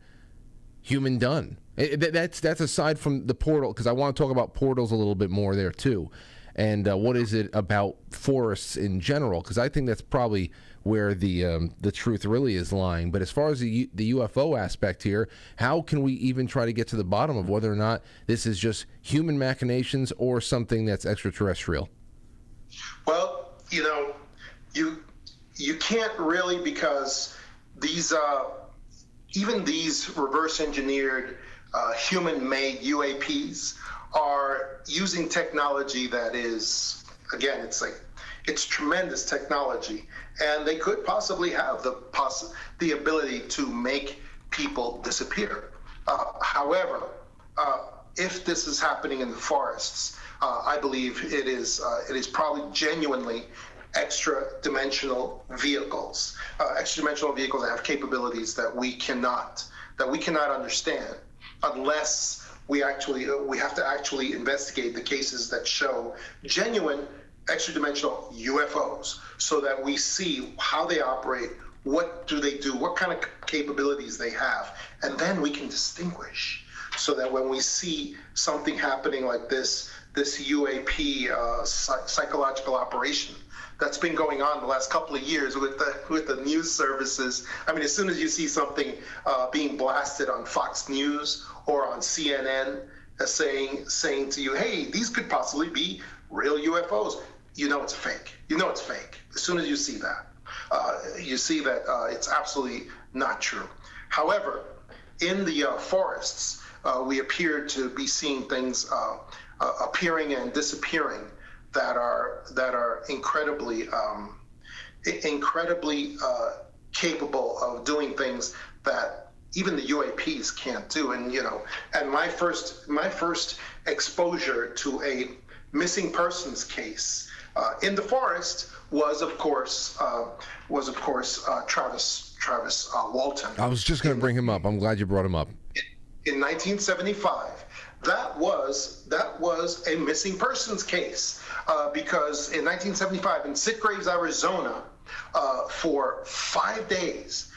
Speaker 1: done? That's aside from the portal, because I want to talk about portals a little bit more there too, and what is it about forests in general? Because I think that's probably where the truth really is lying. But as far as the UFO aspect here, how can we even try to get to the bottom of whether or not this is just human machinations or something that's extraterrestrial?
Speaker 14: Well, you can't really, because these even these reverse engineered human-made UAPs are using technology that is, again, it's tremendous technology, and they could possibly have the ability to make people disappear. However, if this is happening in the forests, I believe it is probably genuinely extra-dimensional vehicles that have capabilities that we cannot understand, unless we have to actually investigate the cases that show genuine extra-dimensional UFOs, so that we see how they operate, what do they do, what kind of capabilities they have, and then we can distinguish, so that when we see something happening like this UAP psychological operation that's been going on the last couple of years with the news services. I mean, as soon as you see something being blasted on Fox News or on CNN saying to you, hey, these could possibly be real UFOs, you know it's fake. You know it's fake. As soon as you see that, it's absolutely not true. However, in the forests, we appear to be seeing things appearing and disappearing that are incredibly capable of doing things that even the UAPs can't do. And and my first exposure to a missing persons case in the forest was of course Travis Walton.
Speaker 1: I was just going to bring him up. I'm glad you brought him up.
Speaker 14: In 1975, that was a missing persons case because in 1975 in Sitgraves, Arizona, for 5 days,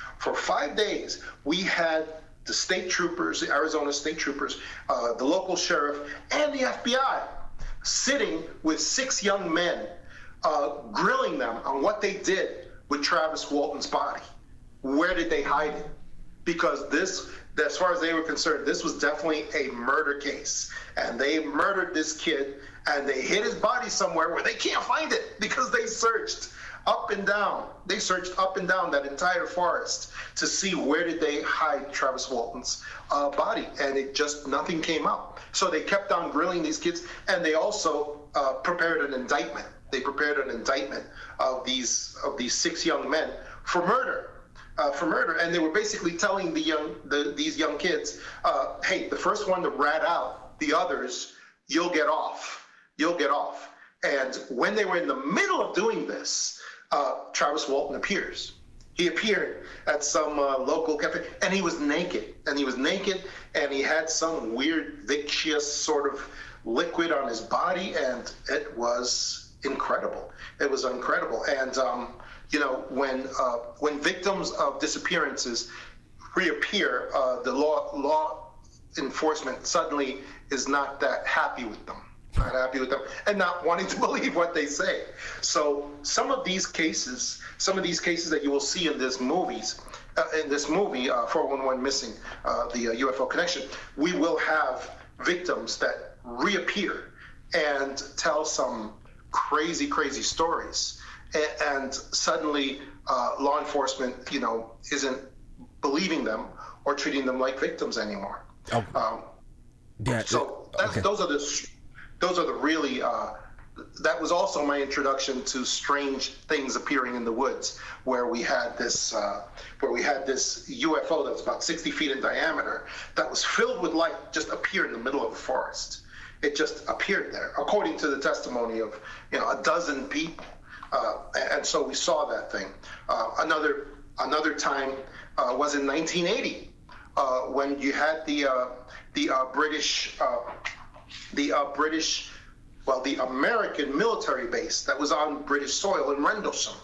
Speaker 14: we had the state troopers, the Arizona state troopers, the local sheriff, and the FBI sitting with 6 young men, grilling them on what they did with Travis Walton's body. Where did they hide it? Because this, as far as they were concerned, this was definitely a murder case. And they murdered this kid, and they hid his body somewhere where they can't find it because they searched up and down. They searched up and down that entire forest to see where did they hide Travis Walton's body, and nothing came up. So they kept on grilling these kids, and they also prepared an indictment. They prepared an indictment of these 6 young men for murder. And they were basically telling these young kids, hey, the first one to rat out the others, you'll get off. And when they were in the middle of doing this, Travis Walton appears. He appeared at some local cafe, and he was naked. And he had some weird vitreous sort of liquid on his body, and it was incredible. It was incredible. And when victims of disappearances reappear, the law enforcement suddenly is not that happy with them, and not wanting to believe what they say. So some of these cases that you will see in this movie, 411 Missing, the UFO Connection, we will have victims that reappear and tell some crazy stories. And suddenly law enforcement, isn't believing them or treating them like victims anymore. Those are the really. That was also my introduction to strange things appearing in the woods, where we had this UFO that was about 60 feet in diameter that was filled with light, just appeared in the middle of the forest. It just appeared there, according to the testimony of a dozen people. And so we saw that thing. Another time was in 1980 when you had the American military base that was on British soil in Rendlesham,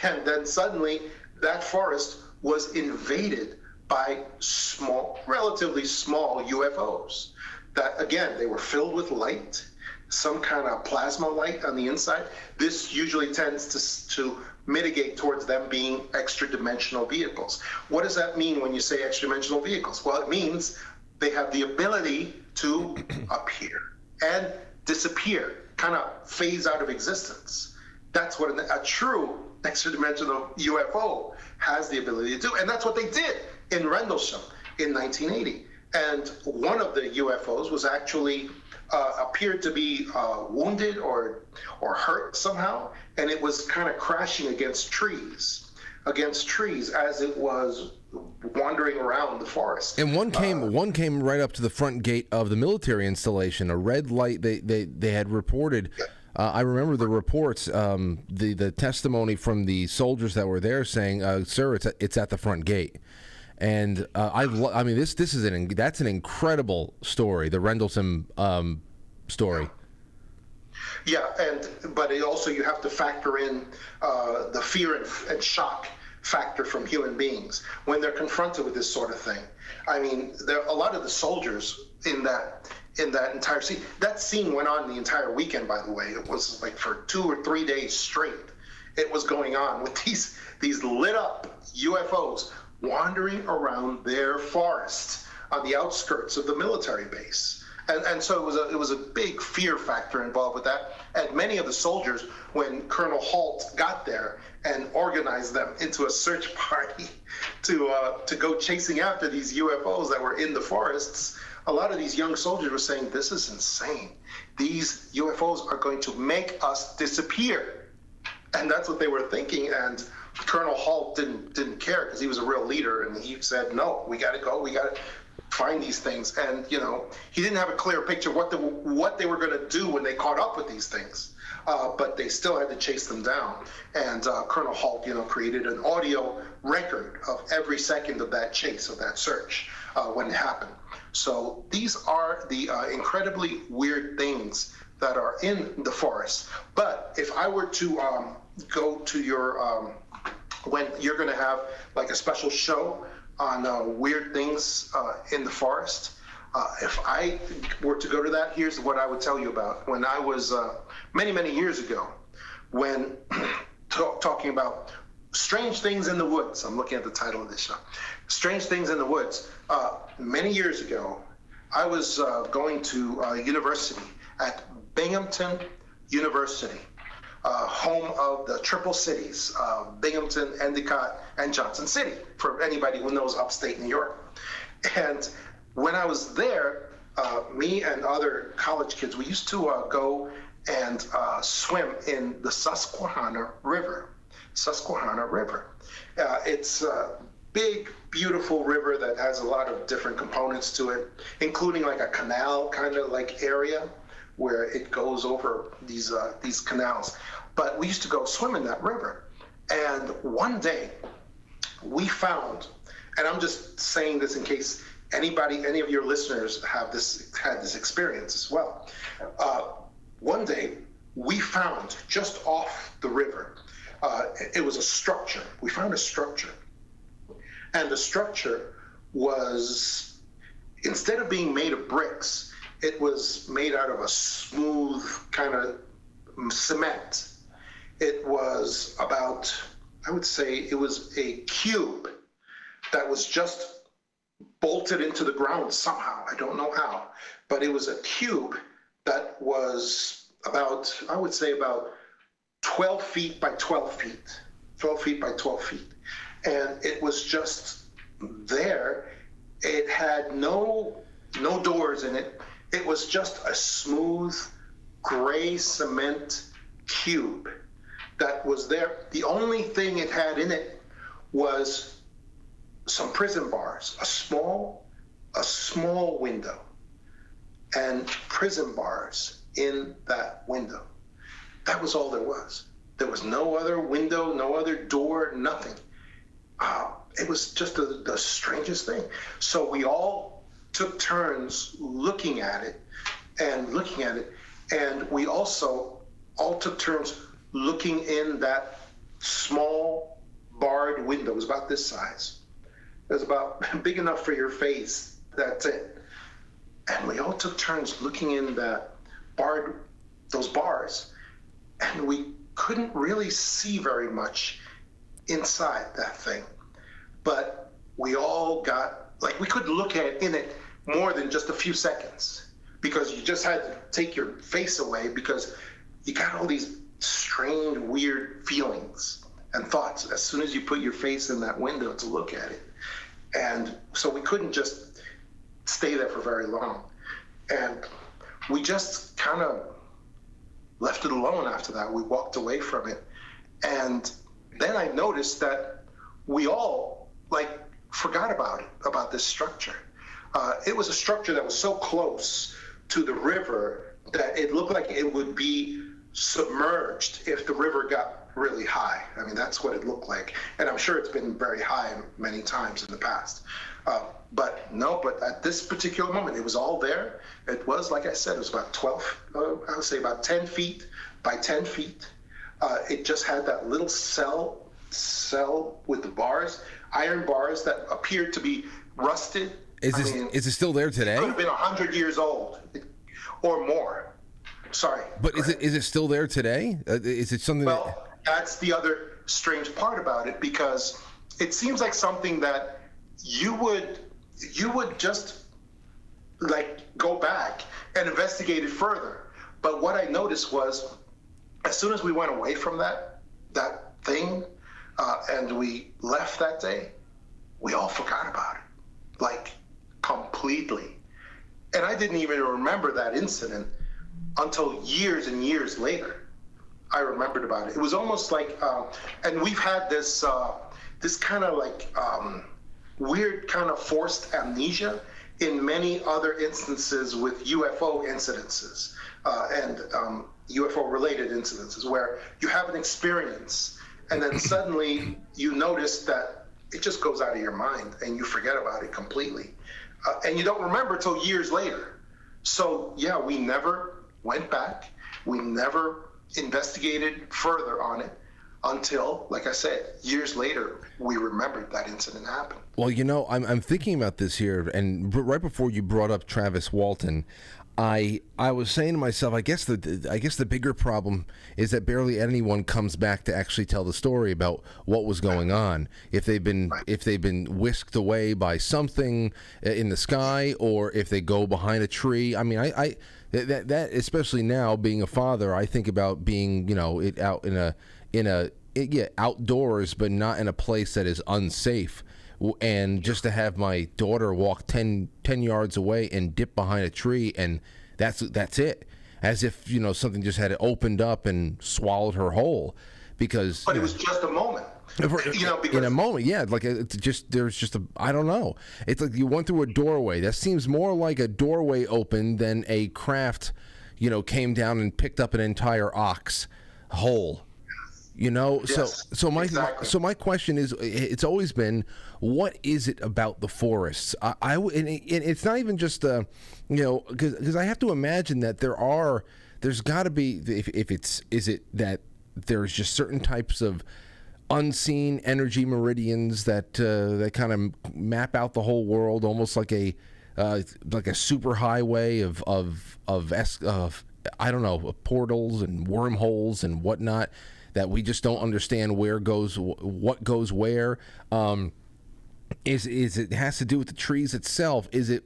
Speaker 14: and then suddenly that forest was invaded by relatively small UFOs. That again, they were filled with light. Some kind of plasma light on the inside. This usually tends to mitigate towards them being extra-dimensional vehicles. What does that mean when you say extra-dimensional vehicles? Well, it means they have the ability to appear and disappear, kind of phase out of existence. That's what a true extra-dimensional UFO has the ability to do, and that's what they did in Rendlesham in 1980. And one of the UFOs was actually appeared to be wounded or hurt somehow, and it was kind of crashing against trees as it was wandering around the forest. And one came right up to the front gate of the military installation. A red light they had reported. I remember the reports, the testimony from the soldiers that were there saying, "Sir, it's at the front gate."
Speaker 1: And I mean, that's an incredible story, the Rendlesham story.
Speaker 14: Yeah, but you have to factor in the fear and shock factor from human beings when they're confronted with this sort of thing. I mean, a lot of the soldiers in that entire scene. That scene went on the entire weekend, by the way. It was like for 2 or 3 days straight. It was going on with these lit up UFOs wandering around their forest on the outskirts of the military base. And so it was a big fear factor involved with that. And many of the soldiers, when Colonel Halt got there and organized them into a search party to go chasing after these UFOs that were in the forests, a lot of these young soldiers were saying, this is insane. These UFOs are going to make us disappear. And that's what they were thinking. And Colonel Halt didn't care because he was a real leader. And he said, no, we got to go. We got to find these things. And, he didn't have a clear picture what they were going to do when they caught up with these things. But they still had to chase them down. And Colonel Halt, created an audio record of every second of that chase, of that search when it happened. So these are the incredibly weird things that are in the forest. But if I were to go to your, when you're going to have like a special show on weird things in the forest, if I were to go to that, here's what I would tell you about. When I was many, many years ago, when talking about Strange Things in the Woods, I'm looking at the title of this show, Strange Things in the Woods. Many years ago, I was going to a university at Binghamton University, home of the Triple Cities, Binghamton, Endicott, and Johnson City, for anybody who knows upstate New York. And when I was there, me and other college kids, we used to go and swim in the Susquehanna River. It's a big, beautiful river that has a lot of different components to it, including like a canal kind of like area where it goes over these canals. But we used to go swim in that river. And one day we found, and I'm just saying this in case any of your listeners had this experience as well. One day we found just off the river, it was a structure. We found a structure. And the structure was, instead of being made of bricks, it was made out of a smooth kind of cement. It was about, I would say, it was a cube that was just bolted into the ground somehow. I don't know how, but it was a cube that was about, I would say, about 12 feet by 12 feet, 12 feet by 12 feet. And it was just there. It had no doors in it. It was just a smooth gray cement cube that was there. The only thing it had in it was some prison bars, a small window, and prison bars in that window. That was all there was. There was no other window, no other door, nothing. It was just the strangest thing. So we all took turns looking at it, and we also all took turns looking in that small barred window. It was about this size. It was about big enough for your face. That's it. And we all took turns looking in those bars, and we couldn't really see very much inside that thing. But we all got, like, we couldn't look in it more than just a few seconds, because you just had to take your face away, because you got all these strange, weird feelings and thoughts as soon as you put your face in that window to look at it. And so we couldn't just stay there for very long. And we just kind of left it alone after that. We walked away from it. And then I noticed that we all forgot about this structure. It was a structure that was so close to the river that it looked like it would be submerged if the river got really high. I mean, that's what it looked like. And I'm sure it's been very high many times in the past. But at this particular moment, it was all there. It was, like I said, it was about I would say about 10 feet by 10 feet. It just had that little cell with the bars, iron bars that appeared to be rusted.
Speaker 1: Is it still there today?
Speaker 14: It could have been 100 years old or more. Sorry.
Speaker 1: But is it still there today? Is it something
Speaker 14: that's the other strange part about it, because it seems like something that you would just like go back and investigate it further. But what I noticed was, as soon as we went away from that thing and we left that day, we all forgot about it, like completely. And I didn't even remember that incident until years and years later. I remembered about it. It was almost like, and we've had this kind of like weird kind of forced amnesia in many other instances with UFO incidences and UFO-related incidences, where you have an experience and then suddenly you notice that it just goes out of your mind and you forget about it completely. And you don't remember till years later. So yeah, we never went back. We never investigated further on it until, like I said, years later, we remembered that incident happened.
Speaker 1: Well, you know, I'm thinking about this here, and right before you brought up Travis Walton, I was saying to myself, I guess the bigger problem is that barely anyone comes back to actually tell the story about what was going on. If they've been whisked away by something in the sky, or if they go behind a tree. I mean, that especially now, being a father, I think about being, you know, out outdoors, but not in a place that is unsafe. And just to have my daughter walk 10 yards away and dip behind a tree, and that's it, as if, you know, something just had opened up and swallowed her whole. Because,
Speaker 14: but it was just a moment. You know, because in
Speaker 1: a moment, yeah, like I don't know. It's like you went through a doorway. That seems more like a doorway opened than a craft, you know, came down and picked up an entire ox whole. You know,
Speaker 14: yes,
Speaker 1: so
Speaker 14: exactly.
Speaker 1: my question is, it's always been, what is it about the forests? And it's not even just you know, because I have to imagine that there's got to be, is it that there's just certain types of unseen energy meridians that kind of map out the whole world, almost like a super highway of I don't know, portals and wormholes and whatnot, that we just don't understand what goes where. Is it has to do with the trees itself? Is it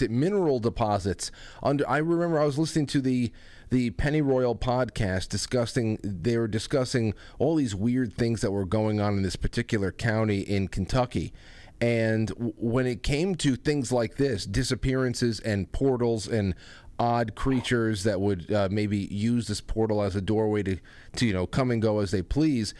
Speaker 1: mineral deposits? I remember I was listening to the Pennyroyal podcast they were discussing all these weird things that were going on in this particular county in Kentucky. And when it came to things like this, disappearances and portals and odd creatures that would maybe use this portal as a doorway to you know, come and go as they please,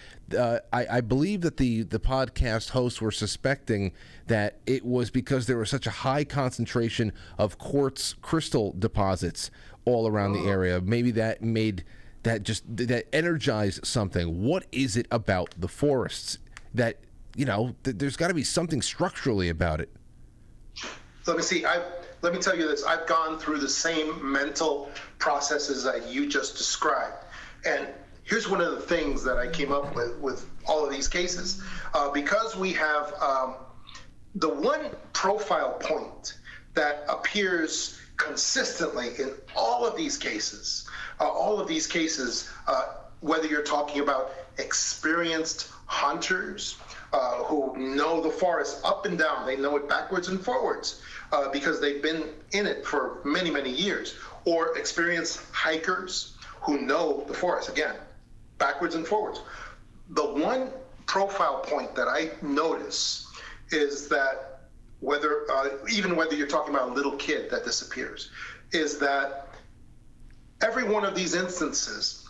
Speaker 1: I believe that the podcast hosts were suspecting that it was because there was such a high concentration of quartz crystal deposits all around the area. Maybe that that energized something. What is it about the forests that, you know, there's got to be something structurally about it?
Speaker 14: Let me see. Let me tell you this. I've gone through the same mental processes that you just described. And here's one of the things that I came up with all of these cases. Because we have the one profile point that appears consistently in all of these cases, whether you're talking about experienced hunters who know the forest up and down, they know it backwards and forwards, because they've been in it for many, many years, or experienced hikers who know the forest, again, backwards and forwards. The one profile point that I notice is that even whether you're talking about a little kid that disappears, is that every one of these instances,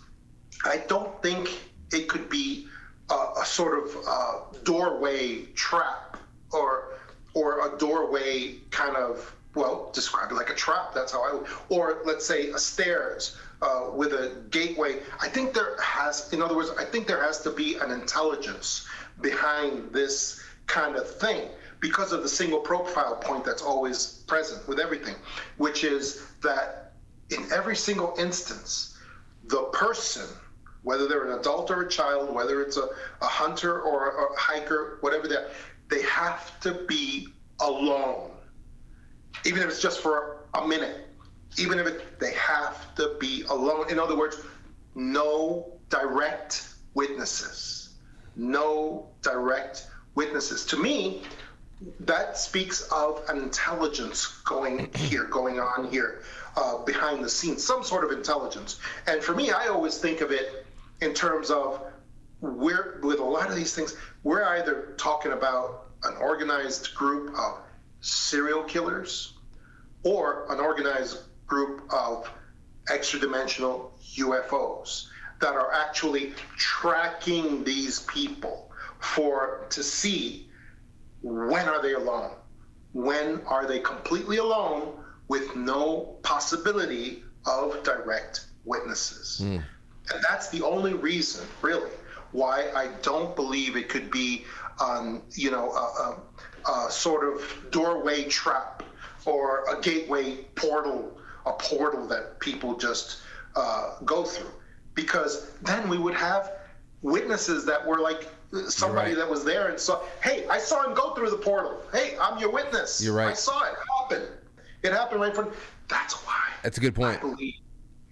Speaker 14: I don't think it could be a sort of doorway trap or a doorway kind of, well, describe it like a trap. That's how or let's say a stairs with a gateway. I think there has, in other words, I think there has to be an intelligence behind this kind of thing because of the single profile point that's always present with everything, which is that in every single instance, the person, whether they're an adult or a child, whether it's a hunter or a hiker, whatever they have to be alone, even if it's just for a minute. Even if they have to be alone. In other words, no direct witnesses. No direct witnesses. To me, that speaks of an intelligence going on here, behind the scenes, some sort of intelligence. And for me, I always think of it in terms of with a lot of these things, we're either talking about an organized group of serial killers or an organized group of extra-dimensional UFOs that are actually tracking these people to see when are they alone, when are they completely alone with no possibility of direct witnesses. And that's the only reason, really, why I don't believe it could be, a sort of doorway trap or a gateway portal, a portal that people just go through. Because then we would have witnesses that were like somebody that was there and saw, hey, I saw him go through the portal. Hey, I'm your witness.
Speaker 1: You're right.
Speaker 14: I saw it happen. It happened right in front. That's why.
Speaker 1: That's a good point.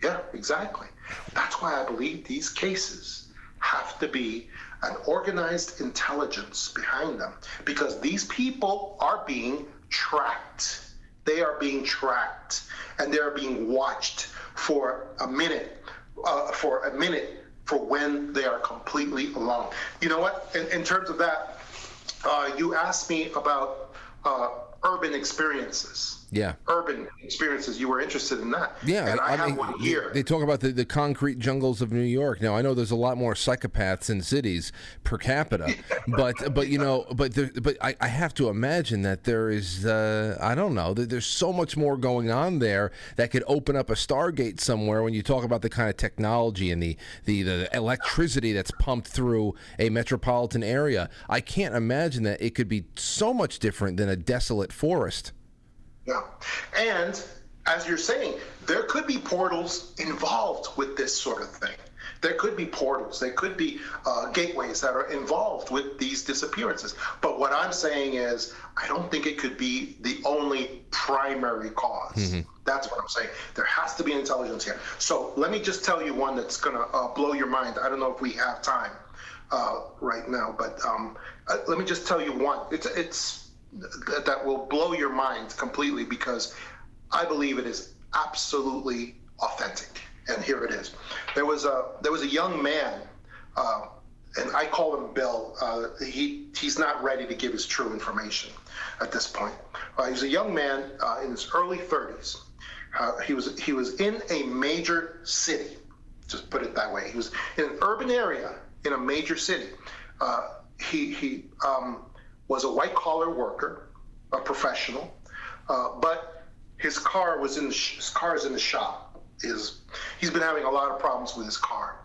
Speaker 14: Yeah, exactly. That's why I believe these cases have to be an organized intelligence behind them, because these people are being tracked. They are being tracked, and they're being watched for a minute, for when they are completely alone. You know what? In terms of that, you asked me about urban experiences.
Speaker 1: Yeah.
Speaker 14: Urban experiences. You were interested in that.
Speaker 1: Yeah.
Speaker 14: And I have one here.
Speaker 1: They talk about the concrete jungles of New York. Now, I know there's a lot more psychopaths in cities per capita, but I have to imagine that there is, I don't know, that there's so much more going on there that could open up a Stargate somewhere when you talk about the kind of technology and the electricity that's pumped through a metropolitan area. I can't imagine that it could be so much different than a desolate forest.
Speaker 14: Yeah. And as you're saying, there could be portals involved with this sort of thing. There could be portals. There could be gateways that are involved with these disappearances. But what I'm saying is, I don't think it could be the only primary cause. Mm-hmm. That's what I'm saying. There has to be intelligence here. So let me just tell you one that's going to blow your mind. I don't know if we have time right now, but let me just tell you one. It's that will blow your mind completely, because I believe it is absolutely authentic. And here it is. There was a young man, and I call him Bill. He's not ready to give his true information at this point. He was a young man in his early 30s. He was in a major city. Just put it that way. He was in an urban area in a major city. He was a white-collar worker, a professional, but his car is in the shop. He's been having a lot of problems with his car,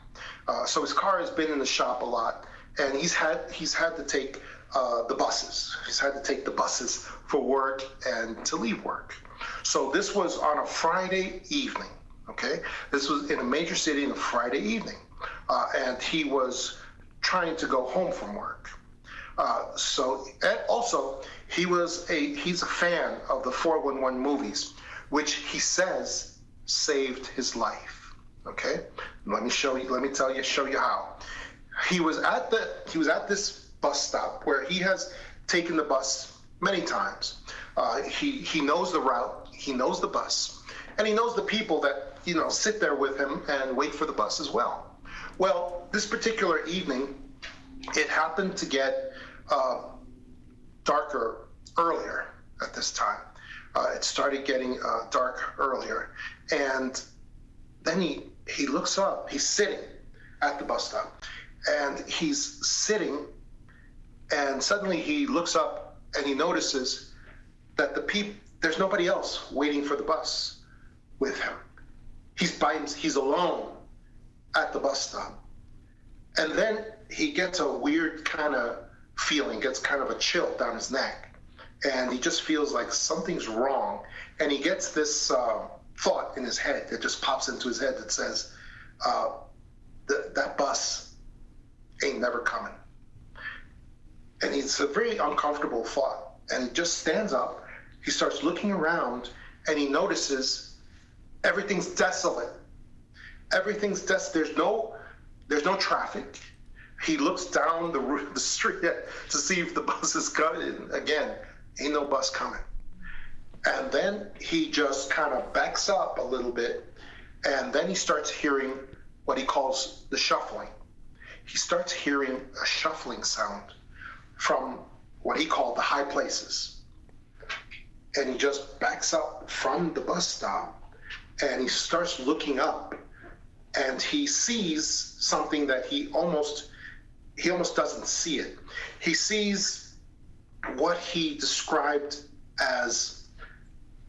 Speaker 14: so his car has been in the shop a lot, and he's had to take the buses. He's had to take the buses for work and to leave work. So this was on a Friday evening. Okay, this was in a major city on a Friday evening, and he was trying to go home from work. And also, he's a fan of the 411 movies, which he says saved his life. Okay, let me show you how. He was at this bus stop where he has taken the bus many times. He knows the route, he knows the bus, and he knows the people that sit there with him and wait for the bus as well. Well, this particular evening, it happened to get darker earlier at this time. It started getting dark earlier, and then he looks up. He's sitting at the bus stop, and he's sitting, and suddenly he looks up and he notices that there's nobody else waiting for the bus with him. He's alone at the bus stop. And then he gets a weird kind of feeling, gets kind of a chill down his neck. And he just feels like something's wrong. And he gets this thought in his head that just pops into his head that says, that bus ain't never coming. And it's a very uncomfortable thought. And he just stands up, he starts looking around, and he notices everything's desolate. Everything's desolate. There's no traffic. He looks down the street to see if the bus is coming. Again, ain't no bus coming. And then he just kind of backs up a little bit, and then he starts hearing what he calls the shuffling. He starts hearing a shuffling sound from what he called the high places. And he just backs up from the bus stop, and he starts looking up, and he sees something that he almost doesn't see it. He sees what he described as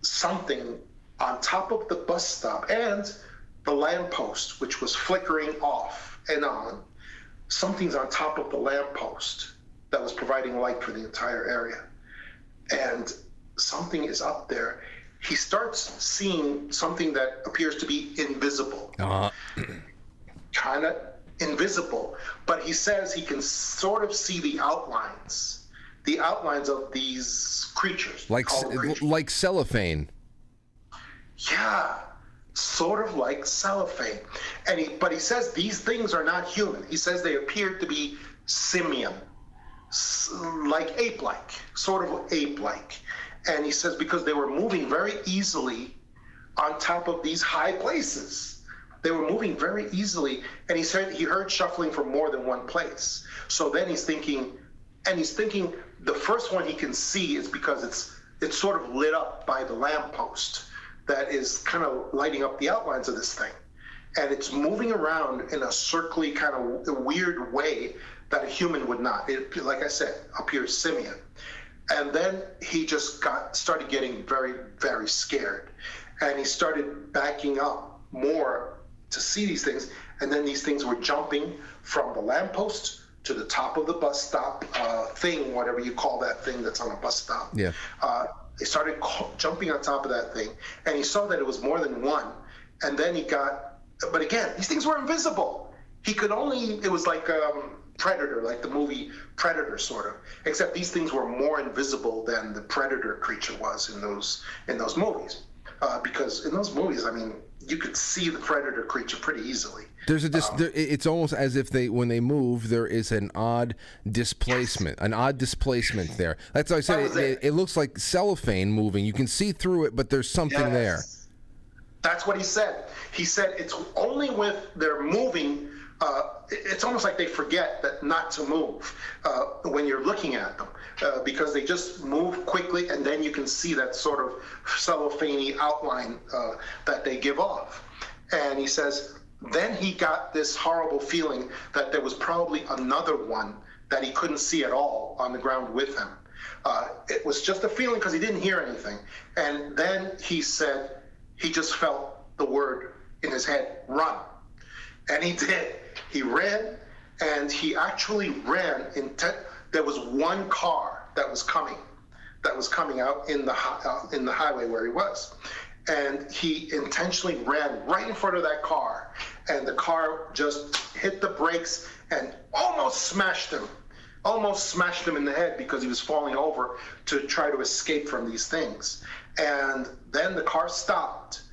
Speaker 14: something on top of the bus stop and the lamppost, which was flickering off and on. Something's on top of the lamppost that was providing light for the entire area. And something is up there. He starts seeing something that appears to be invisible. Kind of invisible. But he says he can sort of see the outlines of these creatures.
Speaker 1: Like cellophane.
Speaker 14: Yeah, sort of like cellophane. But he says these things are not human. He says they appear to be simian, like ape-like, sort of ape-like. And he says because they were moving very easily on top of these high places. They were moving very easily, and he said he heard shuffling from more than one place. So then he's thinking the first one he can see is because it's sort of lit up by the lamppost that is kind of lighting up the outlines of this thing. And it's moving around in a circly kind of weird way that a human would not. It, like I said, appears simian. And then he just started getting very, very scared. And he started backing up more to see these things. And then these things were jumping from the lamppost to the top of the bus stop thing, whatever you call that thing that's on a bus stop.
Speaker 1: Yeah.
Speaker 14: They started jumping on top of that thing. And he saw that it was more than one. And then but again, these things were invisible. It was like Predator, like the movie Predator, sort of. Except these things were more invisible than the Predator creature was in those movies. Because in those movies, I mean, you could see the Predator creature pretty easily.
Speaker 1: It's almost as if when they move, there is an odd displacement, there. That's why I said it looks like cellophane moving. You can see through it, but there's something there.
Speaker 14: That's what he said. He said it's only with they're moving. It's almost like they forget that not to move when you're looking at them because they just move quickly, and then you can see that sort of cellophane outline that they give off. And he says then he got this horrible feeling that there was probably another one that he couldn't see at all on the ground with him. It was just a feeling because he didn't hear anything. And then he said he just felt the word in his head, run. And he did. He ran, and he actually ran. There was one car that was coming out in the highway where he was. And he intentionally ran right in front of that car, and the car just hit the brakes and almost smashed him in the head because he was falling over to try to escape from these things. And then the car stopped,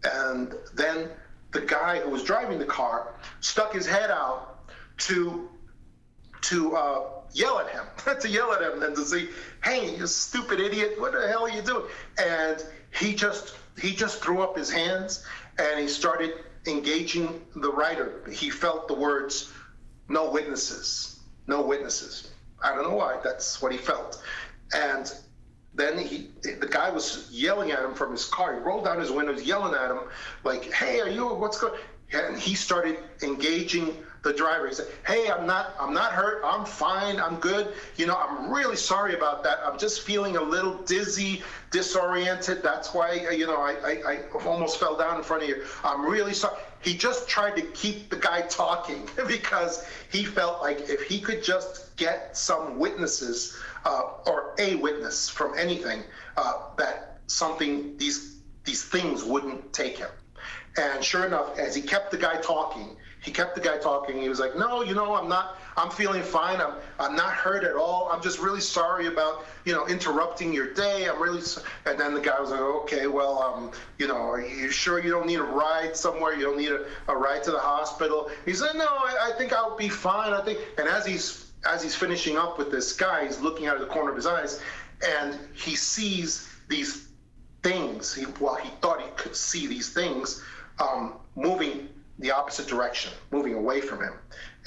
Speaker 14: and then the guy who was driving the car stuck his head out to yell at him, and to say, "Hey, you stupid idiot! What the hell are you doing?" And he just threw up his hands, and he started engaging the rider. He felt the words, "No witnesses, no witnesses." I don't know why. That's what he felt. And then the guy was yelling at him from his car. He rolled down his windows, yelling at him, like, "Hey, what's going?" And he started engaging the driver. He said, "Hey, I'm not hurt. I'm fine. I'm good. I'm really sorry about that. I'm just feeling a little dizzy, disoriented. That's why, I almost fell down in front of you. I'm really sorry." He just tried to keep the guy talking because he felt like if he could just get some witnesses or a witness from anything, that these things wouldn't take him. And sure enough, as he kept the guy talking, he was like, "No, I'm feeling fine. I'm not hurt at all. I'm just really sorry about, interrupting your day. I'm really," and then the guy was like, "Okay, well, are you sure you don't need a ride somewhere? You don't need a ride to the hospital?" He said, "No, I think I'll be fine. I think," and as he's finishing up with this guy, he's looking out of the corner of his eyes, and he sees these things. He thought he could see these things moving the opposite direction, moving away from him,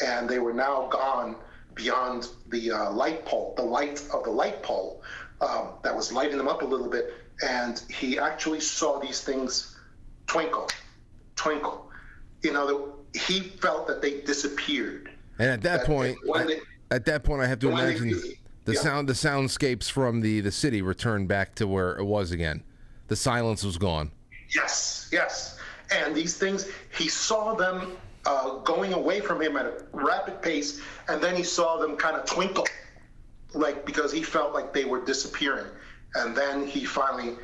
Speaker 14: and they were now gone beyond the light pole, the light of the light pole that was lighting them up a little bit, and he actually saw these things twinkle. He felt that they disappeared.
Speaker 1: And at that point, I have to imagine the soundscapes from the city returned back to where it was again. The silence was gone.
Speaker 14: Yes. And these things, he saw them going away from him at a rapid pace, and then he saw them kind of twinkle, because he felt like they were disappearing. And then he finally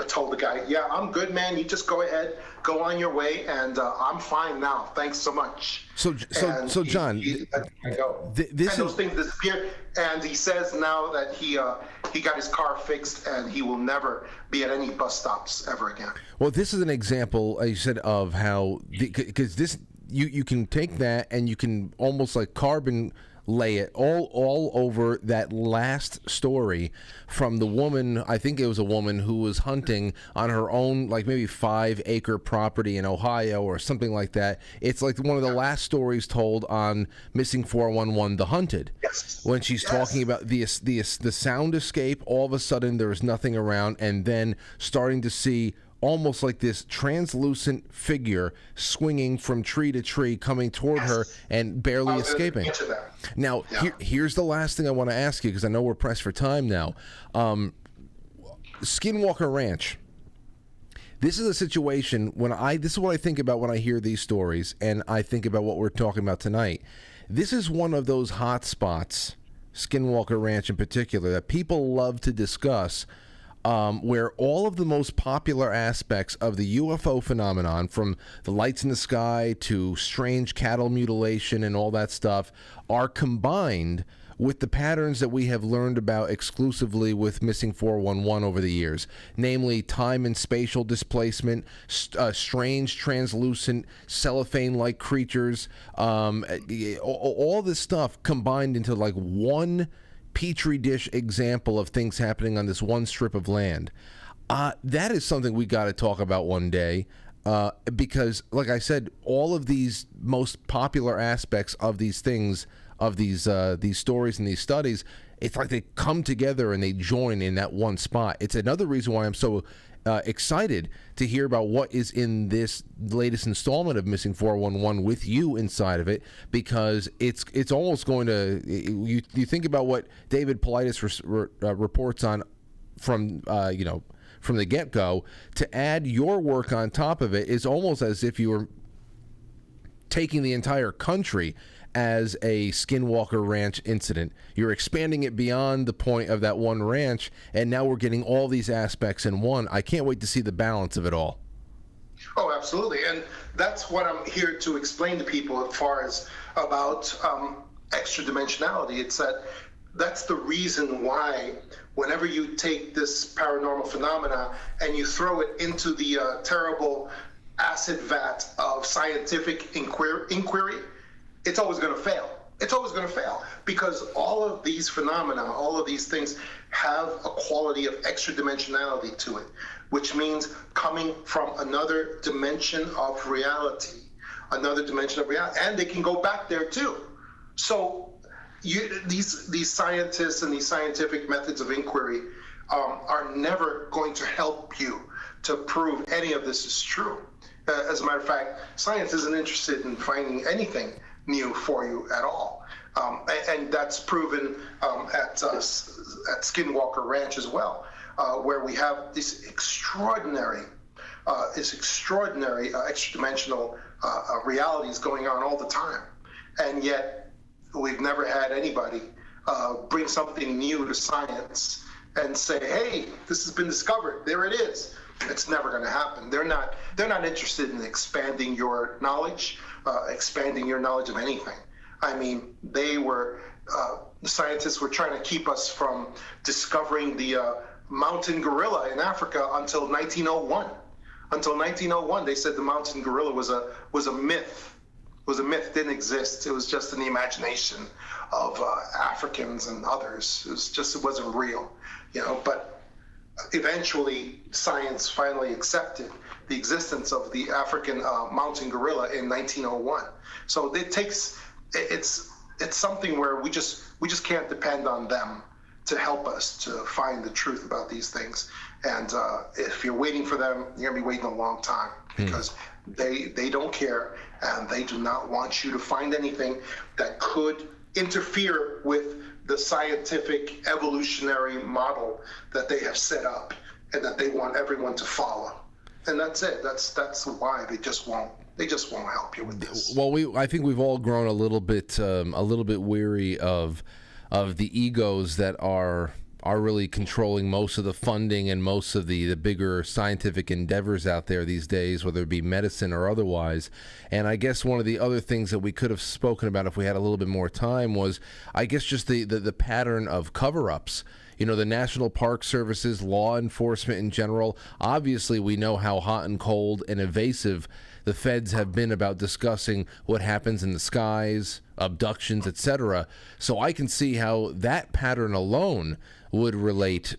Speaker 14: told the guy, "Yeah, I'm good, man. You just go ahead, go on your way, and I'm fine now. Thanks so much."
Speaker 1: So John,
Speaker 14: those things disappeared, and he says now that he got his car fixed, and he will never be at any bus stops ever again.
Speaker 1: Well, this is an example, as you said, of how, because this you can take that and you can almost like carbon lay it all over that last story from the woman. I think it was a woman who was hunting on her own, like maybe 5-acre property in Ohio or something like that. It's like one of the last stories told on Missing 411, The Hunted.
Speaker 14: Yes.
Speaker 1: When she's talking about the sound escape, all of a sudden there was nothing around, and then starting to see almost like this translucent figure swinging from tree to tree, coming toward her and barely escaping. Now, here's the last thing I want to ask you, because I know we're pressed for time now. Skinwalker Ranch. This is a situation this is what I think about when I hear these stories, and I think about what we're talking about tonight. This is one of those hot spots, Skinwalker Ranch in particular, that people love to discuss, where all of the most popular aspects of the UFO phenomenon, from the lights in the sky to strange cattle mutilation and all that stuff, are combined with the patterns that we have learned about exclusively with Missing 411 over the years, namely time and spatial displacement, strange translucent cellophane-like creatures, all this stuff combined into like one petri dish example of things happening on this one strip of land. That is something we got to talk about one day, because, like I said, all of these most popular aspects of these things, of these stories and these studies, it's like they come together and they join in that one spot. It's another reason why I'm so excited to hear about what is in this latest installment of Missing 411 with you inside of it, because it's almost going to, you think about what David Paulides reports on from the get-go, to add your work on top of it is almost as if you were taking the entire country as a Skinwalker Ranch incident. You're expanding it beyond the point of that one ranch, and now we're getting all these aspects in one. I can't wait to see the balance of it all.
Speaker 14: Oh, absolutely. And that's what I'm here to explain to people as far as about extra dimensionality. It's that's the reason why whenever you take this paranormal phenomena and you throw it into the terrible acid vat of scientific inquiry, it's always going to fail. It's always going to fail, because all of these phenomena, all of these things have a quality of extra dimensionality to it, which means coming from another dimension of reality, and they can go back there too. So these scientists and these scientific methods of inquiry are never going to help you to prove any of this is true. As a matter of fact, science isn't interested in finding anything new for you at all. And that's proven at Skinwalker Ranch as well, where we have this extraordinary extra-dimensional realities going on all the time. And yet we've never had anybody bring something new to science and say, hey, this has been discovered. There it is. It's never going to happen. They're not interested in expanding your knowledge, expanding your knowledge of anything. I mean, the scientists were trying to keep us from discovering the mountain gorilla in Africa until 1901. Until 1901, they said the mountain gorilla was a myth. It was a myth, didn't exist. It was just in the imagination of Africans and others. It wasn't real, But eventually, science finally accepted the existence of the African mountain gorilla in 1901. So it's something where we just can't depend on them to help us to find the truth about these things. And if you're waiting for them, you're gonna be waiting a long time, because they don't care, and they do not want you to find anything that could interfere with the scientific evolutionary model that they have set up and that they want everyone to follow. And that's it. That's why they just won't help you with this.
Speaker 1: Well, I think we've all grown a little bit weary of the egos that are really controlling most of the funding and most of the bigger scientific endeavors out there these days, whether it be medicine or otherwise. And I guess one of the other things that we could have spoken about if we had a little bit more time was, I guess, just the pattern of cover-ups. The National Park Services, law enforcement in general. Obviously, we know how hot and cold and evasive the feds have been about discussing what happens in the skies, abductions, etc. So I can see how that pattern alone would relate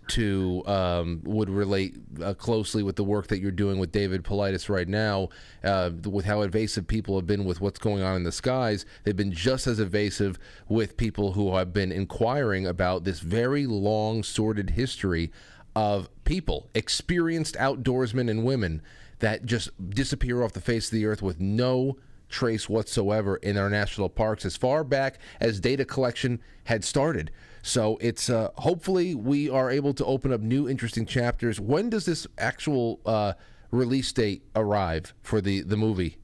Speaker 1: closely with the work that you're doing with David Paulides right now, with how evasive people have been with what's going on in the skies. They've been just as evasive with people who have been inquiring about this very long, sordid history of people, experienced outdoorsmen and women, that just disappear off the face of the earth with no trace whatsoever in our national parks as far back as data collection had started. So it's hopefully we are able to open up new interesting chapters. When does this actual release date arrive for the movie?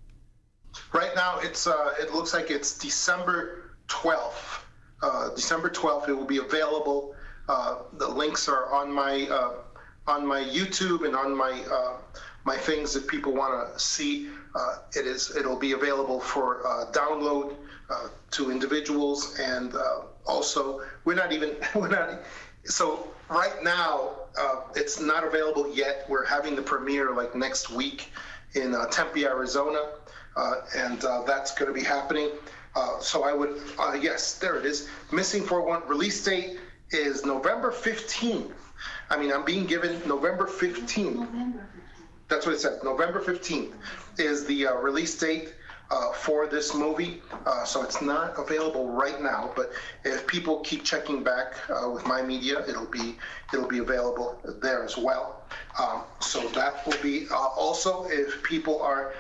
Speaker 14: Right now, it looks like it's December 12th. December 12th, it will be available. The links are on my YouTube and on my things that people want to see. It'll be available for download to individuals, and also so right now it's not available yet. We're having the premiere like next week in Tempe, Arizona, and that's going to be happening. So I would yes, there it is. Missing 411 release date is November 15th. I mean, I'm being given November 15th. That's what it says. November 15th is the release date for this movie. So it's not available right now, but if people keep checking back with my media, it'll be available there as well. So that will be also, if people are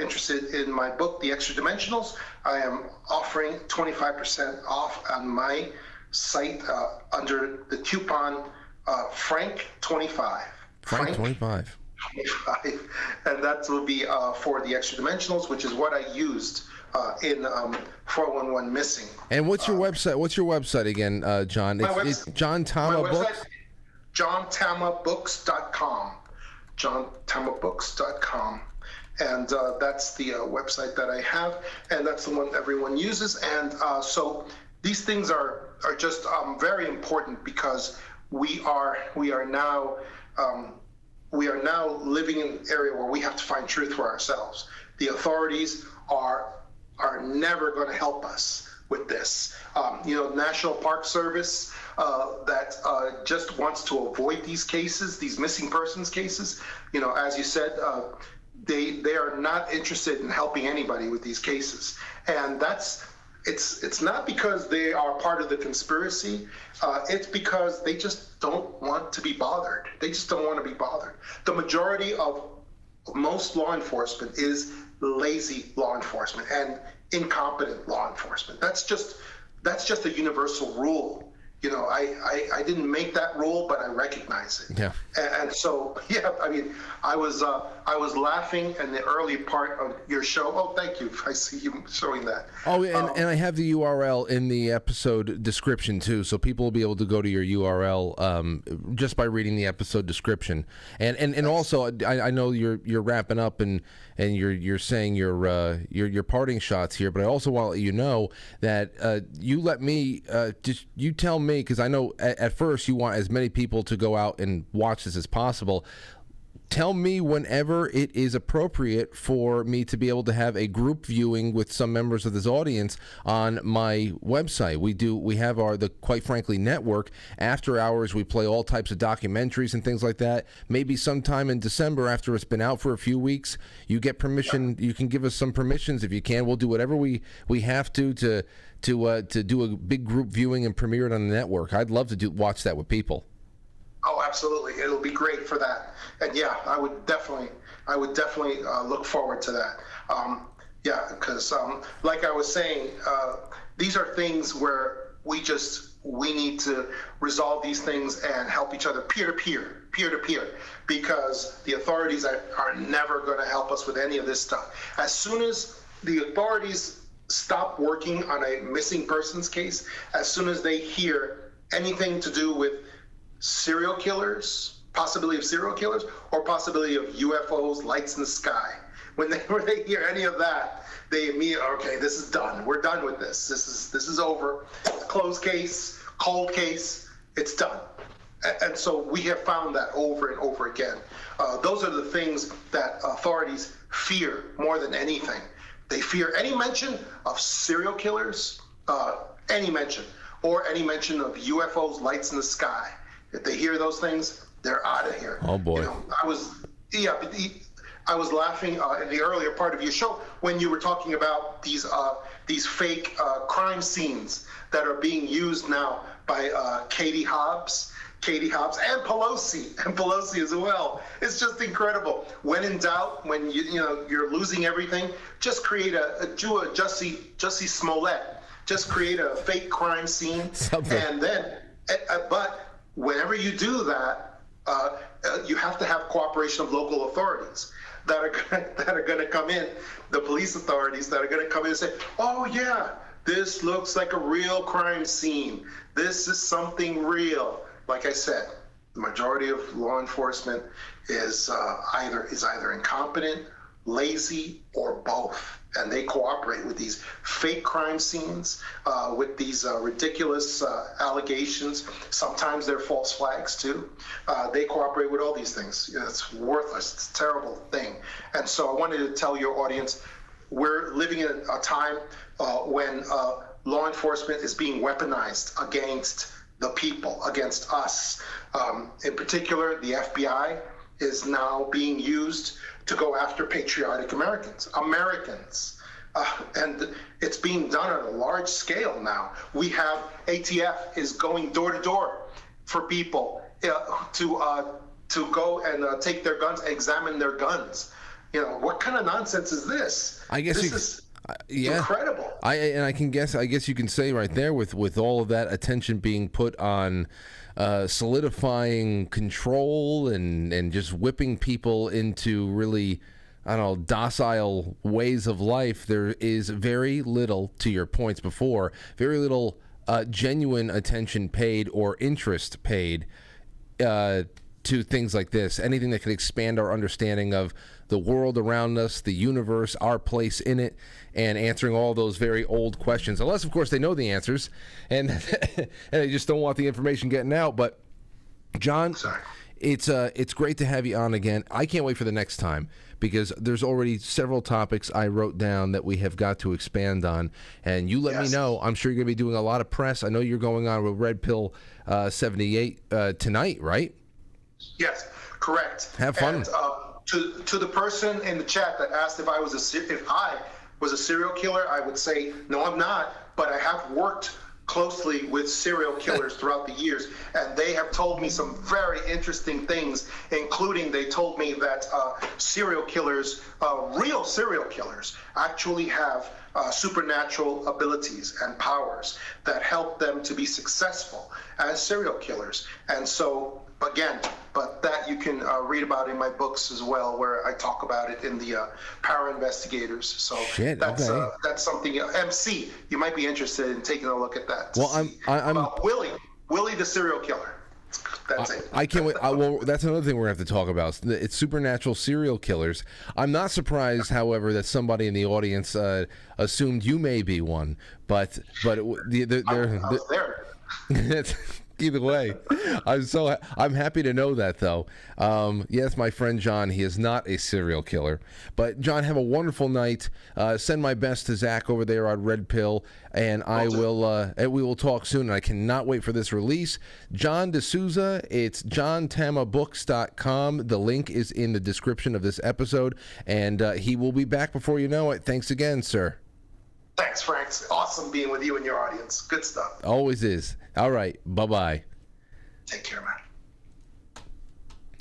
Speaker 14: interested in my book, The Extra Dimensionals, I am offering 25% off on my site under the coupon Frank25.
Speaker 1: Frank 25.
Speaker 14: And that will be for The Extra Dimensionals, which is what I used in 411 Missing.
Speaker 1: And what's your website? What's your website again, John? It's John Tama Books? JohnTamaBooks.com. JohnTamaBooks.com. And that's the website that I have, and that's the one everyone uses. And so these things are just very important, because we are now living in an area where we have to find truth for ourselves. The authorities are never going to help us with this. National Park Service that just wants to avoid these cases, these missing persons cases. As you said, they are not interested in helping anybody with these cases, and it's not because they are part of the conspiracy. It's because they just don't want to be bothered. They just don't want to be bothered. The majority of
Speaker 14: most law enforcement is lazy law enforcement and incompetent law enforcement. That's just a universal rule. You know, I didn't make that rule, but I recognize it.
Speaker 1: Yeah.
Speaker 14: And so, yeah, I mean, I was laughing in the early part of your show. Oh, thank you. I see you showing that.
Speaker 1: Oh, and I have the URL in the episode description too, so people will be able to go to your URL just by reading the episode description. And also, I know you're wrapping up and you're saying your parting shots here, but I also want to let you know that you let me you tell me, because I know at first you want as many people to go out and watch this as possible. Tell me whenever it is appropriate for me to be able to have a group viewing with some members of this audience on my website. We have the Quite Frankly Network. After hours, we play all types of documentaries and things like that. Maybe sometime in December, after it's been out for a few weeks, you get permission. You can give us some permissions if you can. We'll do whatever we have to do a big group viewing and premiere it on the network. I'd love to watch that with people.
Speaker 14: Oh, absolutely. It'll be great for that. And yeah, I would definitely look forward to that. Yeah, because like I was saying, these are things where we need to resolve these things and help each other peer to peer, because the authorities are never going to help us with any of this stuff. As soon as the authorities stop working on a missing persons case, as soon as they hear anything to do with serial killers, possibility of serial killers, or possibility of UFOs, lights in the sky, when they hear any of that, they immediately, okay, this is done. We're done with this. This is over. Closed case, cold case, it's done. And so we have found that over and over again. Those are the things that authorities fear more than anything. They fear any mention of serial killers, any mention, or any mention of UFOs, lights in the sky. If they hear those things, they're out of here.
Speaker 1: Oh boy!
Speaker 14: You know, I was laughing in the earlier part of your show when you were talking about these fake crime scenes that are being used now by Katie Hobbs, and Pelosi as well. It's just incredible. When in doubt, when you're losing everything, just create a Jussie Smollett. Just create a fake crime scene, and then, but whenever you do that, you have to have cooperation of local authorities that are going to come in, the police authorities that are going to come in and say, oh yeah, this looks like a real crime scene. This is something real. Like I said, the majority of law enforcement is either incompetent, lazy, or both. And they cooperate with these fake crime scenes, with these ridiculous allegations. Sometimes they're false flags too. They cooperate with all these things. It's worthless. It's a terrible thing. And so I wanted to tell your audience, we're living in a time when law enforcement is being weaponized against the people, against us. In particular, the FBI is now being used to go after patriotic Americans. And it's being done on a large scale now. We have ATF is going door to door for people to go and take their guns, examine their guns. You know, what kind of nonsense is this?
Speaker 1: I guess
Speaker 14: this is incredible.
Speaker 1: I guess you can say right there, with all of that attention being put on solidifying control and just whipping people into really, I don't know, docile ways of life, there is very little, to your points before, very little genuine attention paid or interest paid to things like this. Anything that could expand our understanding of the world around us, the universe, our place in it, and answering all those very old questions. Unless, of course, they know the answers, and and they just don't want the information getting out. But, John, it's great to have you on again. I can't wait for the next time, because there's already several topics I wrote down that we have got to expand on. And you let me know. I'm sure you're going to be doing a lot of press. I know you're going on with Red Pill 78 tonight, right?
Speaker 14: Yes, correct.
Speaker 1: Have fun.
Speaker 14: And, to the person in the chat that asked if I was a serial killer, I would say no, I'm not. But I have worked closely with serial killers throughout the years, and they have told me some very interesting things, including they told me that serial killers, real serial killers, actually have supernatural abilities and powers that help them to be successful as serial killers. And so, again, but that you can read about in my books as well, where I talk about it in the Para Investigators. So that's something. MC, you might be interested in taking a look at that.
Speaker 1: Well, I'm
Speaker 14: about Willie the serial killer. That's it.
Speaker 1: I can't wait. Well, that's another thing we're going to have to talk about. It's supernatural serial killers. I'm not surprised, however, that somebody in the audience assumed you may be one. But
Speaker 14: I was there.
Speaker 1: Either way, I'm happy to know that, though. Yes, my friend John, he is not a serial killer. But John, have a wonderful night. Send my best to Zach over there on Red Pill, and we will talk soon. And I cannot wait for this release. John DeSouza, it's JohnTamaBooks.com. The link is in the description of this episode, and he will be back before you know it. Thanks again, sir.
Speaker 14: Thanks, Frank. It's awesome being with you and your audience. Good stuff.
Speaker 1: Always is. All right. Bye-bye.
Speaker 14: Take care, man.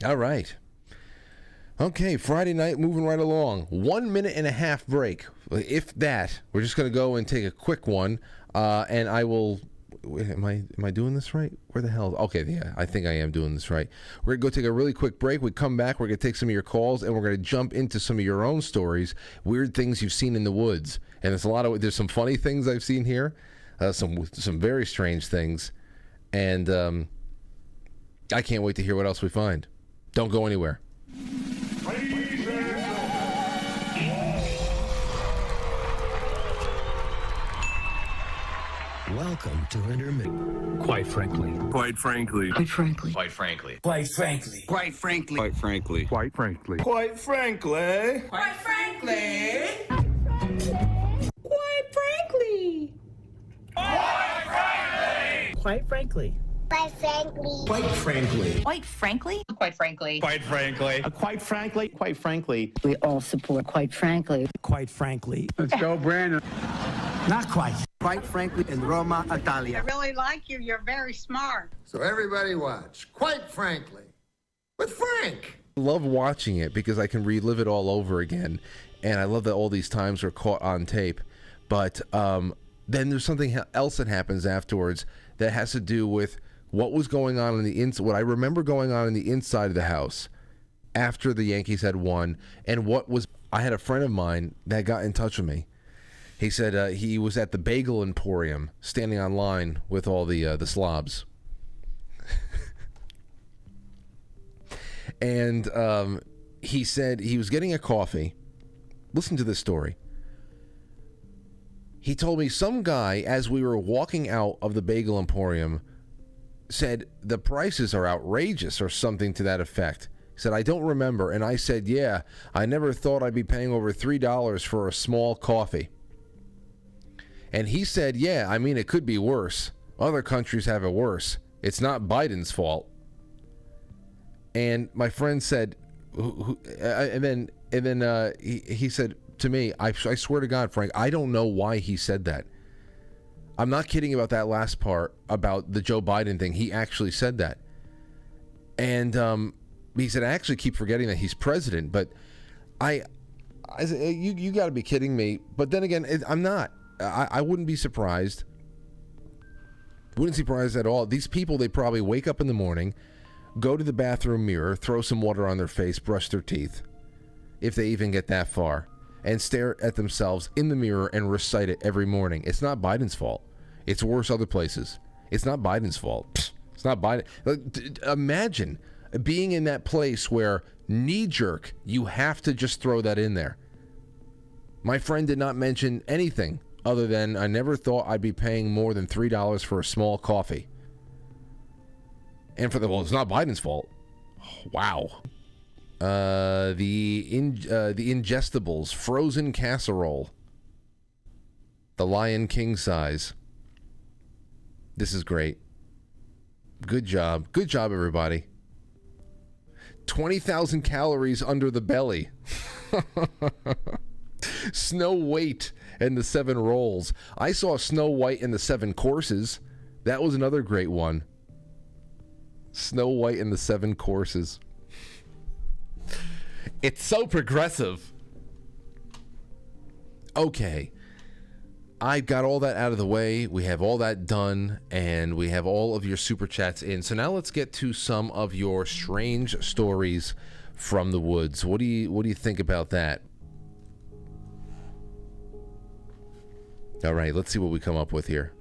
Speaker 1: All right. Okay, Friday night, moving right along. 1 minute and a half break. If that. We're just going to go and take a quick one, and I will... Wait, am I doing this right? Where the hell? Okay, yeah, I think I am doing this right. We're going to go take a really quick break. We come back, we're going to take some of your calls, and we're going to jump into some of your own stories, weird things you've seen in the woods. And there's some funny things I've seen here, some very strange things, and I can't wait to hear what else we find. Don't go anywhere.
Speaker 15: Welcome to Intermittent. Quite frankly.
Speaker 16: Quite frankly.
Speaker 15: Quite frankly.
Speaker 16: Quite frankly.
Speaker 15: Quite frankly.
Speaker 16: Quite frankly. Quite frankly.
Speaker 15: Quite frankly.
Speaker 16: Quite frankly.
Speaker 15: Quite frankly.
Speaker 17: Quite frankly.
Speaker 15: Quite frankly.
Speaker 17: Quite frankly.
Speaker 15: Quite frankly.
Speaker 17: Quite frankly.
Speaker 16: Quite frankly.
Speaker 15: Quite frankly.
Speaker 5: Quite frankly. Quite frankly.
Speaker 17: We all support quite frankly.
Speaker 15: Quite frankly.
Speaker 16: Let's go, Brandon.
Speaker 15: Not quite.
Speaker 18: Quite frankly, in Roma, Italia.
Speaker 19: I really like you. You're very smart.
Speaker 18: So everybody watch. Quite frankly, with Frank.
Speaker 1: I love watching it because I can relive it all over again, and I love that all these times are caught on tape. But then there's something else that happens afterwards that has to do with what was going on in the what I remember going on in the inside of the house after the Yankees had won, and I had a friend of mine that got in touch with me. He said he was at the Bagel Emporium, standing on line with all the slobs. And he said he was getting a coffee. Listen to this story. He told me some guy, as we were walking out of the Bagel Emporium, said the prices are outrageous or something to that effect. He said, I don't remember. And I said, yeah, I never thought I'd be paying over $3 for a small coffee. And he said, yeah, I mean, it could be worse. Other countries have it worse. It's not Biden's fault. And my friend said, and then he said to me, I swear to God, Frank, I don't know why he said that. I'm not kidding about that last part about the Joe Biden thing. He actually said that. And he said, I actually keep forgetting that he's president. But I said, you got to be kidding me. But then again, I'm not. I wouldn't be surprised. Wouldn't be surprised at all. These people, they probably wake up in the morning, go to the bathroom mirror, throw some water on their face, brush their teeth, if they even get that far, and stare at themselves in the mirror and recite it every morning. It's not Biden's fault. It's worse other places. It's not Biden's fault. Psst, it's not Biden. Imagine being in that place where knee-jerk, you have to just throw that in there. My friend did not mention anything other than I never thought I'd be paying more than $3 for a small coffee. And it's not Biden's fault. Wow. The ingestibles, frozen casserole. The Lion King size. This is great. Good job. Good job, everybody. 20,000 calories under the belly. Snow White and the 7 Rolls. I saw Snow White and the 7 Courses. That was another great one. Snow White and the 7 Courses. It's so progressive. Okay. I've got all that out of the way. We have all that done, and we have all of your super chats in. So now let's get to some of your strange stories from the woods. What do you think about that? All right, let's see what we come up with here.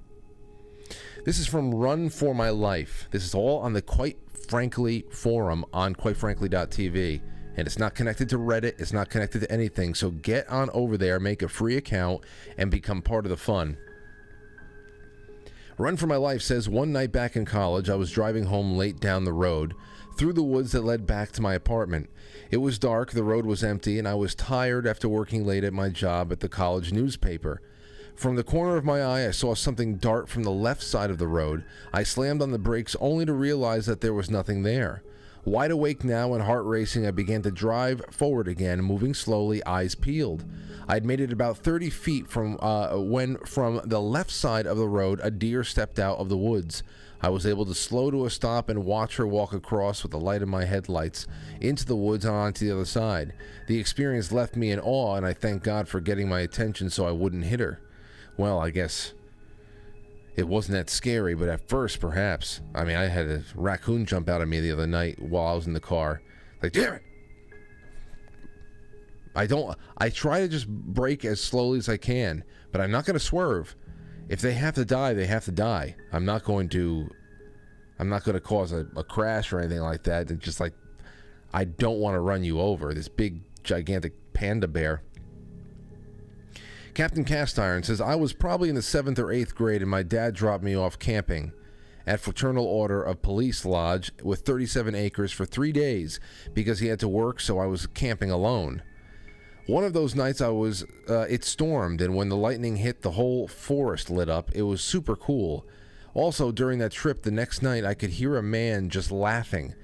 Speaker 1: This is from Run For My Life. This is all on the Quite Frankly forum on quitefrankly.tv. And it's not connected to Reddit. It's not connected to anything. So get on over there, make a free account, and become part of the fun. Run For My Life says, one night back in college, I was driving home late down the road through the woods that led back to my apartment. It was dark, the road was empty, and I was tired after working late at my job at the college newspaper. From the corner of my eye, I saw something dart from the left side of the road. I slammed on the brakes only to realize that there was nothing there. Wide awake now and heart racing, I began to drive forward again, moving slowly, eyes peeled. I had made it about 30 feet when from the left side of the road, a deer stepped out of the woods. I was able to slow to a stop and watch her walk across with the light of my headlights into the woods and onto the other side. The experience left me in awe, and I thank God for getting my attention so I wouldn't hit her. Well, I guess it wasn't that scary, but at first, perhaps. I mean, I had a raccoon jump out at me the other night while I was in the car. Like, damn it! I try to just brake as slowly as I can, but I'm not going to swerve. If they have to die, they have to die. I'm not going to cause a crash or anything like that. It's just like, I don't want to run you over. This big, gigantic panda bear. Captain Cast Iron says, I was probably in the 7th or 8th grade and my dad dropped me off camping at Fraternal Order of Police Lodge with 37 acres for 3 days because he had to work, so I was camping alone. One of those nights it stormed, and when the lightning hit, the whole forest lit up. It was super cool. Also, during that trip, the next night, I could hear a man just laughing.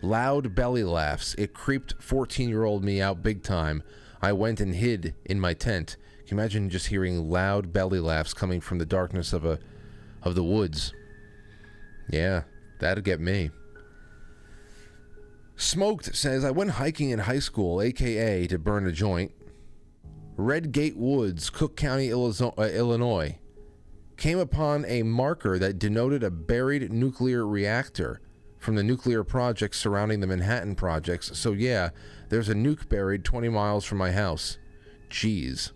Speaker 1: Loud belly laughs. It creeped 14-year-old me out big time. I went and hid in my tent. Can you imagine just hearing loud belly laughs coming from the darkness of the woods? Yeah, that'd get me. Smoked says, I went hiking in high school, a.k.a. to burn a joint. Red Gate Woods, Cook County, Illinois. Came upon a marker that denoted a buried nuclear reactor from the nuclear projects surrounding the Manhattan projects. So yeah, there's a nuke buried 20 miles from my house. Jeez.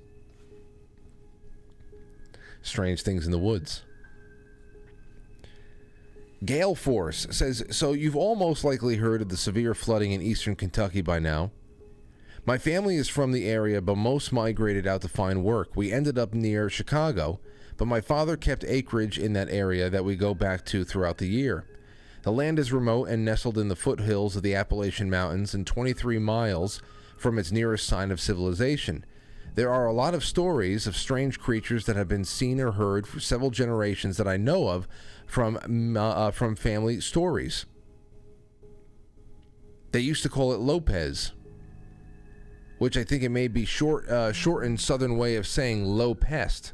Speaker 1: Strange things in the woods. Gale Force says, so you've all most likely heard of the severe flooding in eastern Kentucky by now. My family is from the area, but most migrated out to find work. We ended up near Chicago, but my father kept acreage in that area that we go back to throughout the year. The land is remote and nestled in the foothills of the Appalachian Mountains and 23 miles from its nearest sign of civilization. There are a lot of stories of strange creatures that have been seen or heard for several generations that I know of from family stories. They used to call it Lopez, which I think it may be shortened southern way of saying low pest.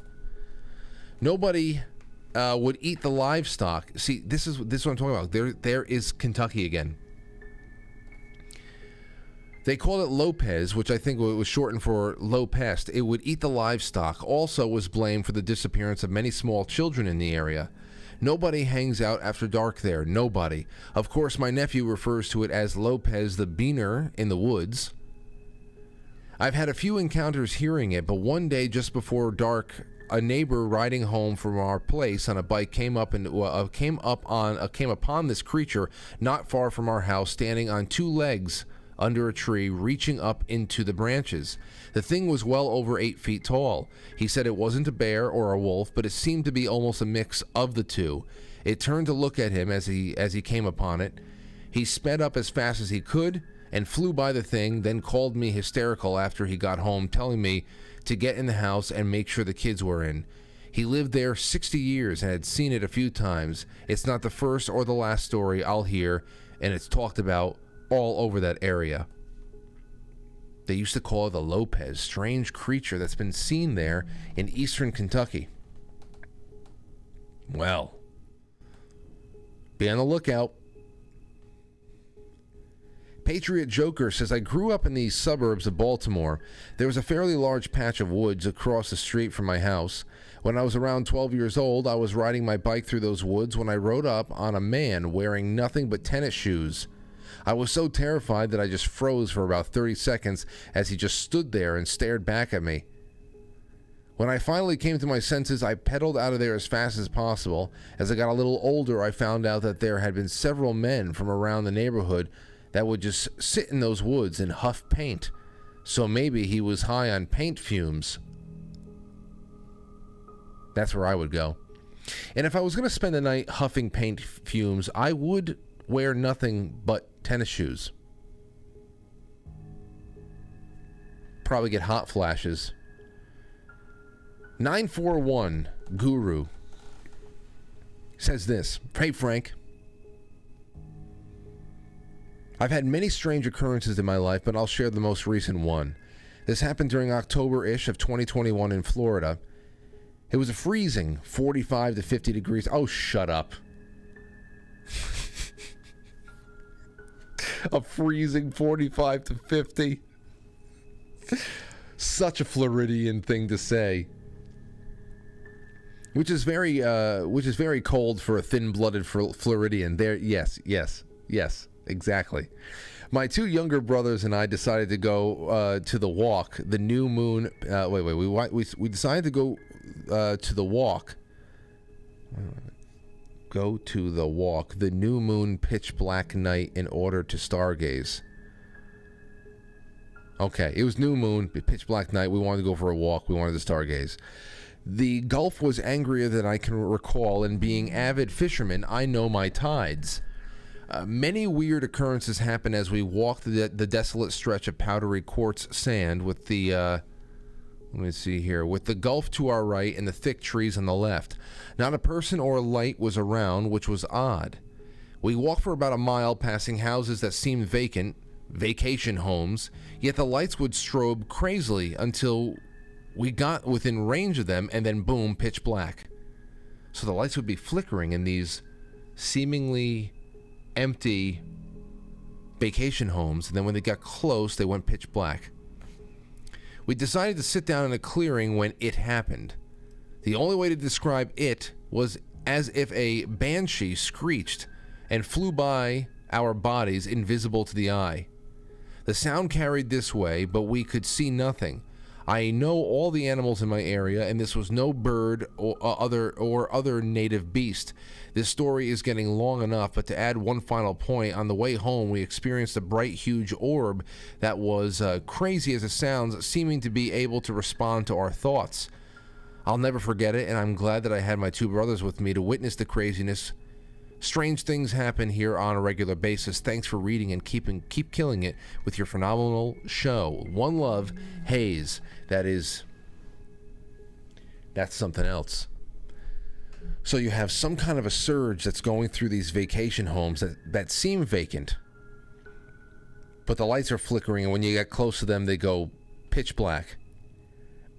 Speaker 1: Nobody would eat the livestock. See, this is what I'm talking about. There is Kentucky again. They called it Lopez, which I think was shortened for low pest. It would eat the livestock. Also was blamed for the disappearance of many small children in the area. Nobody hangs out after dark there. Nobody. Of course, my nephew refers to it as Lopez the Beaner in the woods. I've had a few encounters hearing it, but one day just before dark, a neighbor riding home from our place on a bike came upon this creature not far from our house, standing on 2 legs under a tree, reaching up into the branches. The thing was well over 8 feet tall. He said it wasn't a bear or a wolf, but it seemed to be almost a mix of the two. It turned to look at him as he came upon it. He sped up as fast as he could and flew by the thing, then called me hysterical after he got home, telling me to get in the house and make sure the kids were in. He lived there 60 years and had seen it a few times. It's not the first or the last story I'll hear, and it's talked about all over that area. They used to call her the Lopez, strange creature that's been seen there in eastern Kentucky. Well, be on the lookout. Patriot Joker says, I grew up in the suburbs of Baltimore. There was a fairly large patch of woods across the street from my house. When I was around 12 years old, I was riding my bike through those woods when I rode up on a man wearing nothing but tennis shoes. I was so terrified that I just froze for about 30 seconds as he just stood there and stared back at me. When I finally came to my senses, I pedaled out of there as fast as possible. As I got a little older, I found out that there had been several men from around the neighborhood that would just sit in those woods and huff paint. So maybe he was high on paint fumes. That's where I would go. And if I was going to spend the night huffing paint fumes, I would wear nothing but tennis shoes. Probably get hot flashes. 941 Guru says this. Hey, Frank. I've had many strange occurrences in my life, but I'll share the most recent one. This happened during October-ish of 2021 in Florida. It was a freezing 45 to 50 degrees. Oh, shut up. A freezing 45 to 50. Such a Floridian thing to say. Which is very cold for a thin-blooded Floridian. There, yes, exactly. My two younger brothers and I decided to go to the walk. The new moon. We decided to go to the walk. Go to the walk. The new moon, pitch black night, in order to stargaze. Okay, it was new moon, pitch black night. We wanted to go for a walk. We wanted to stargaze. The Gulf was angrier than I can recall, and being avid fishermen, I know my tides. Many weird occurrences happen as we walk the desolate stretch of powdery quartz sand with the, let me see here, with the Gulf to our right and the thick trees on the left. Not a person or light was around, which was odd. We walked for about a mile, passing houses that seemed vacant, vacation homes, yet the lights would strobe crazily until we got within range of them, and then boom, pitch black. So the lights would be flickering in these seemingly empty vacation homes, and then when they got close, they went pitch black. We decided to sit down in a clearing when it happened. The only way to describe it was as if a banshee screeched and flew by our bodies, invisible to the eye. The sound carried this way, but we could see nothing. I know all the animals in my area, and this was no bird or other native beast. This story is getting long enough, but to add one final point, on the way home we experienced a bright, huge orb that was, crazy as it sounds, seeming to be able to respond to our thoughts. I'll never forget it, and I'm glad that I had my two brothers with me to witness the craziness. Strange things happen here on a regular basis. Thanks for reading and keep killing it with your phenomenal show. One love, Hayes. That's something else. So you have some kind of a surge that's going through these vacation homes that seem vacant, but the lights are flickering, and when you get close to them, they go pitch black.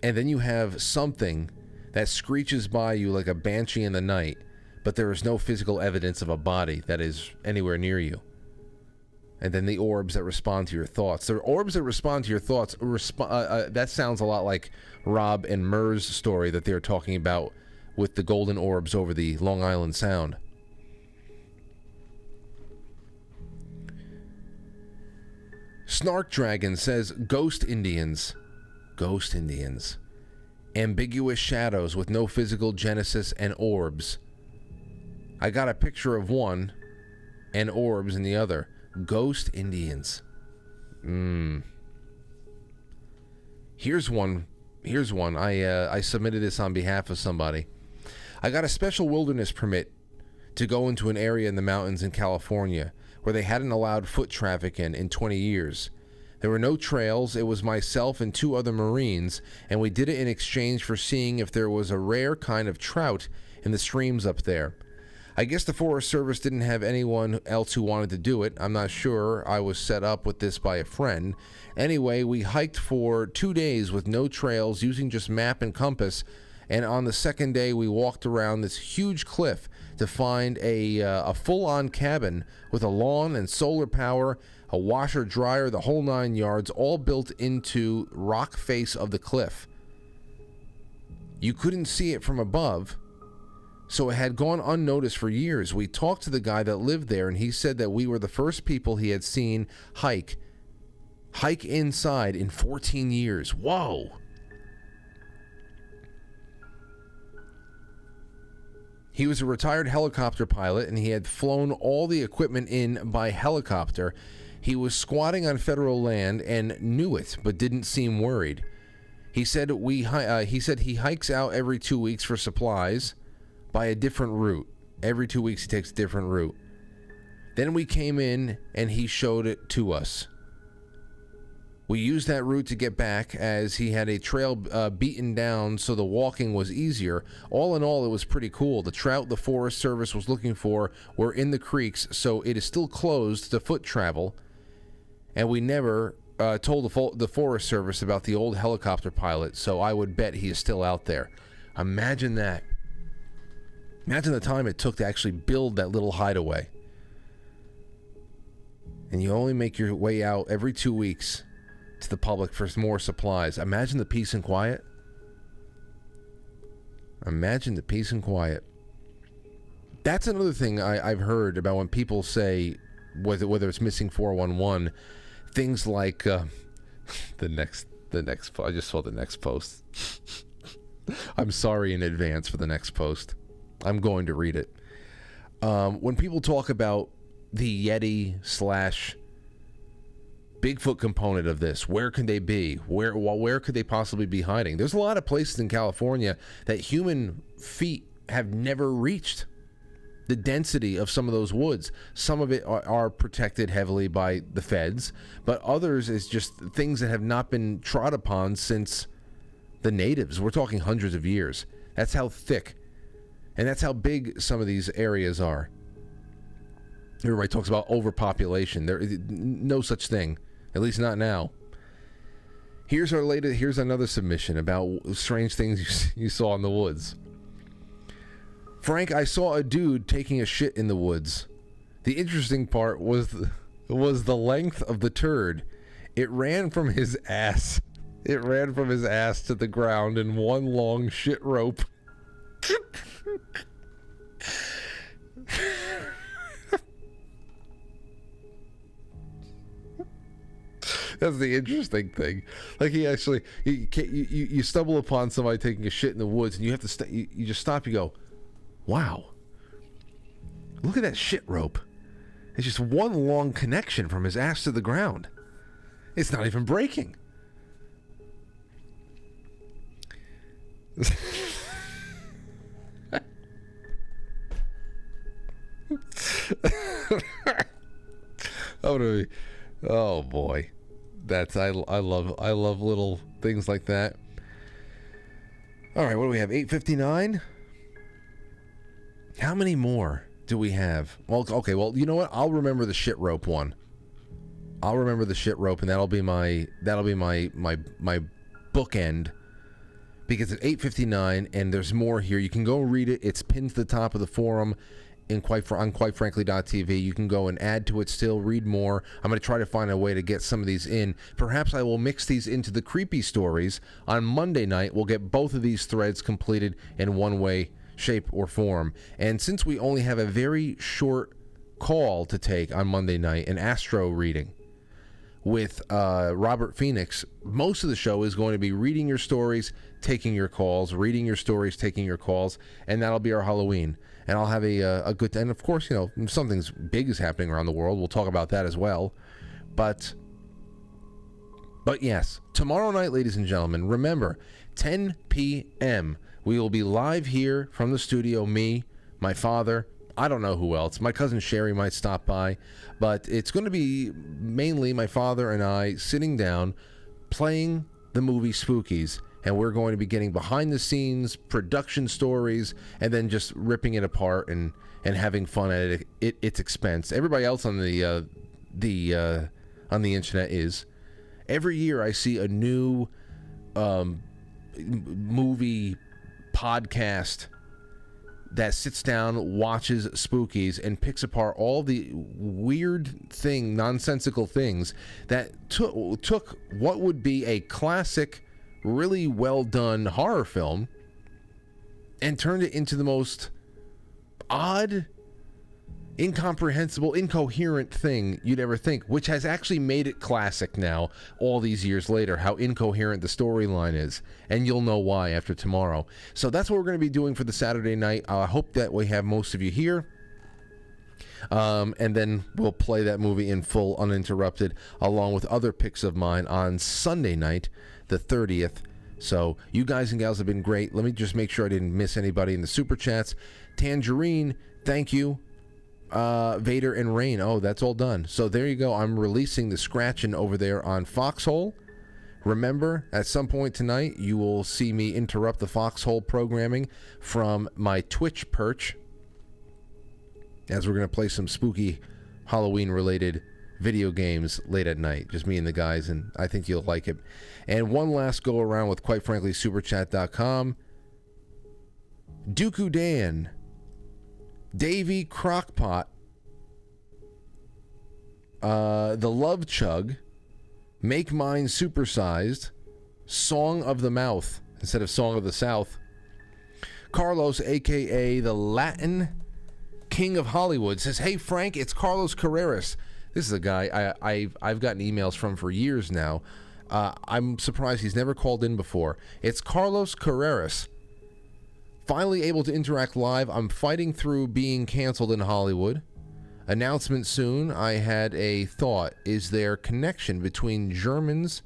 Speaker 1: And then you have something that screeches by you like a banshee in the night, but there is no physical evidence of a body that is anywhere near you. And then the orbs that respond to your thoughts. The orbs that respond to your thoughts, that sounds a lot like Rob and Murr's story that they're talking about with the golden orbs over the Long Island Sound. Snark Dragon says, Ghost Indians. Ghost Indians. Ambiguous shadows with no physical genesis and orbs. I got a picture of one and orbs in the other. Ghost Indians. Here's one. I submitted this on behalf of somebody. I got a special wilderness permit to go into an area in the mountains in California where they hadn't allowed foot traffic in 20 years. There were no trails. It was myself and two other Marines, and we did it in exchange for seeing if there was a rare kind of trout in the streams up there. I guess the Forest Service didn't have anyone else who wanted to do it. I'm not sure. I was set up with this by a friend. Anyway, we hiked for 2 days with no trails, using just map and compass. And on the second day, we walked around this huge cliff to find a full-on cabin with a lawn and solar power, a washer, dryer, the whole 9 yards, all built into rock face of the cliff. You couldn't see it from above, so it had gone unnoticed for years. We talked to the guy that lived there, and he said that we were the first people he had seen hike inside in 14 years. Whoa! He was a retired helicopter pilot, and he had flown all the equipment in by helicopter. He was squatting on federal land and knew it, but didn't seem worried. He said he hikes out every 2 weeks for supplies by a different route. Every 2 weeks he takes a different route. Then we came in, and he showed it to us. We used that route to get back, as he had a trail beaten down so the walking was easier. All in all, it was pretty cool. The trout the Forest Service was looking for were in the creeks, so it is still closed to foot travel. And we never told the Forest Service about the old helicopter pilot, so I would bet he is still out there. Imagine that. Imagine the time it took to actually build that little hideaway. And you only make your way out every 2 weeks to the public for more supplies. Imagine the peace and quiet. Imagine the peace and quiet. That's another thing I've heard about when people say, whether it's missing 411, things like the next. I just saw the next post. I'm sorry in advance for the next post. I'm going to read it. When people talk about the Yeti / Bigfoot component of this, where could they be? Where could they possibly be hiding? There's a lot of places in California that human feet have never reached. The density of some of those woods, some of it are protected heavily by the feds, but others is just things that have not been trod upon since the natives. We're talking hundreds of years. That's how thick, and that's how big some of these areas are. Everybody talks about overpopulation. There is no such thing. At least not now. Here's another submission about strange things you saw in the woods. Frank, I saw a dude taking a shit in the woods. The interesting part was the length of the turd. It ran from his ass. It ran from his ass to the ground in one long shit rope. That's the interesting thing. Like you stumble upon somebody taking a shit in the woods, and you have to you just stop. You go, wow, look at that shit rope. It's just one long connection from his ass to the ground. It's not even breaking. Oh boy. I love little things like that. All right, what do we have? 8:59. How many more do we have? Well, okay. Well, you know what? I'll remember the shit rope one. I'll remember the shit rope, and that'll be my bookend. Because it's 8:59, and there's more here. You can go read it. It's pinned to the top of the forum. On quitefrankly.tv. You can go and add to it still, read more. I'm going to try to find a way to get some of these in. Perhaps I will mix these into the creepy stories. On Monday night, we'll get both of these threads completed in one way, shape, or form. And since we only have a very short call to take on Monday night, an astro reading with Robert Phoenix, most of the show is going to be reading your stories, taking your calls, reading your stories, taking your calls, and that'll be our Halloween. And I'll have a good, and of course, you know, if something's big is happening around the world, we'll talk about that as well. But yes, tomorrow night, ladies and gentlemen, remember, 10 p.m., we will be live here from the studio, me, my father, I don't know who else. My cousin Sherry might stop by, but it's going to be mainly my father and I sitting down, playing the movie Spookies, and we're going to be getting behind the scenes production stories and then just ripping it apart and having fun at its expense. Everybody else on the internet is. Every year I see a new movie podcast that sits down, watches Spookies, and picks apart all the weird nonsensical things that took what would be a classic, really well done horror film and turned it into the most odd, incomprehensible, incoherent thing you'd ever think, which has actually made it classic now, all these years later, how incoherent the storyline is. And you'll know why after tomorrow. So that's what we're going to be doing for the Saturday night. I hope that we have most of you here. And then we'll play that movie in full, uninterrupted, along with other picks of mine on Sunday night, the 30th. So you guys and gals have been great. Let me just make sure I didn't miss anybody in the Super Chats. Tangerine, thank you. Vader and Rain. Oh, that's all done. So there you go. I'm releasing the scratching over there on Foxhole. Remember, at some point tonight, you will see me interrupt the Foxhole programming from my Twitch perch, as we're going to play some spooky Halloween-related video games late at night. Just me and the guys, and I think you'll like it. And one last go around with, quite frankly, superchat.com. Dooku Dan, Davey Crockpot, The Love Chug, Make Mine Supersized, Song of the Mouth instead of Song of the South, Carlos, a.k.a. the Latin King of Hollywood, says, hey, Frank, it's Carlos Carreras. This is a guy I've gotten emails from for years now. I'm surprised he's never called in before. It's Carlos Carreras. Finally able to interact live. I'm fighting through being canceled in Hollywood. Announcement soon. I had a thought. Is there connection between Germans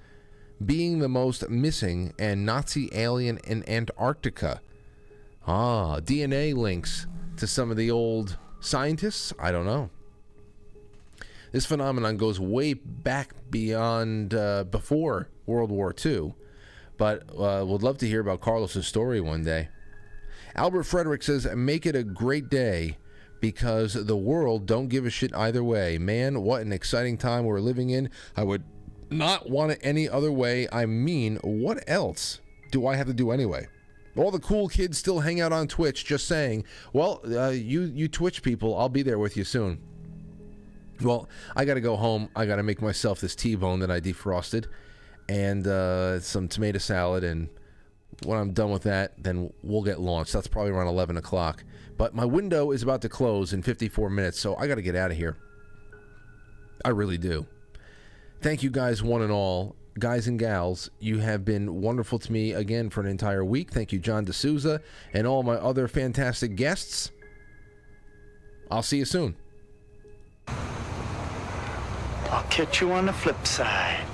Speaker 1: being the most missing and Nazi alien in Antarctica? DNA links to some of the old scientists? I don't know. This phenomenon goes way back beyond before World War II. But would love to hear about Carlos's story one day. Albert Frederick says, make it a great day because the world don't give a shit either way. Man, what an exciting time we're living in. I would not want it any other way. I mean, what else do I have to do anyway? All the cool kids still hang out on Twitch, just saying. Well, you Twitch people, I'll be there with you soon. Well, I got to go home. I got to make myself this T-bone that I defrosted and some tomato salad, and when I'm done with that, then we'll get launched. That's probably around 11 o'clock. But my window is about to close in 54 minutes, so I got to get out of here. I really do. Thank you guys, one and all. Guys and gals, you have been wonderful to me again for an entire week. Thank you, John DeSouza, and all my other fantastic guests. I'll see you soon.
Speaker 15: I'll catch you on the flip side.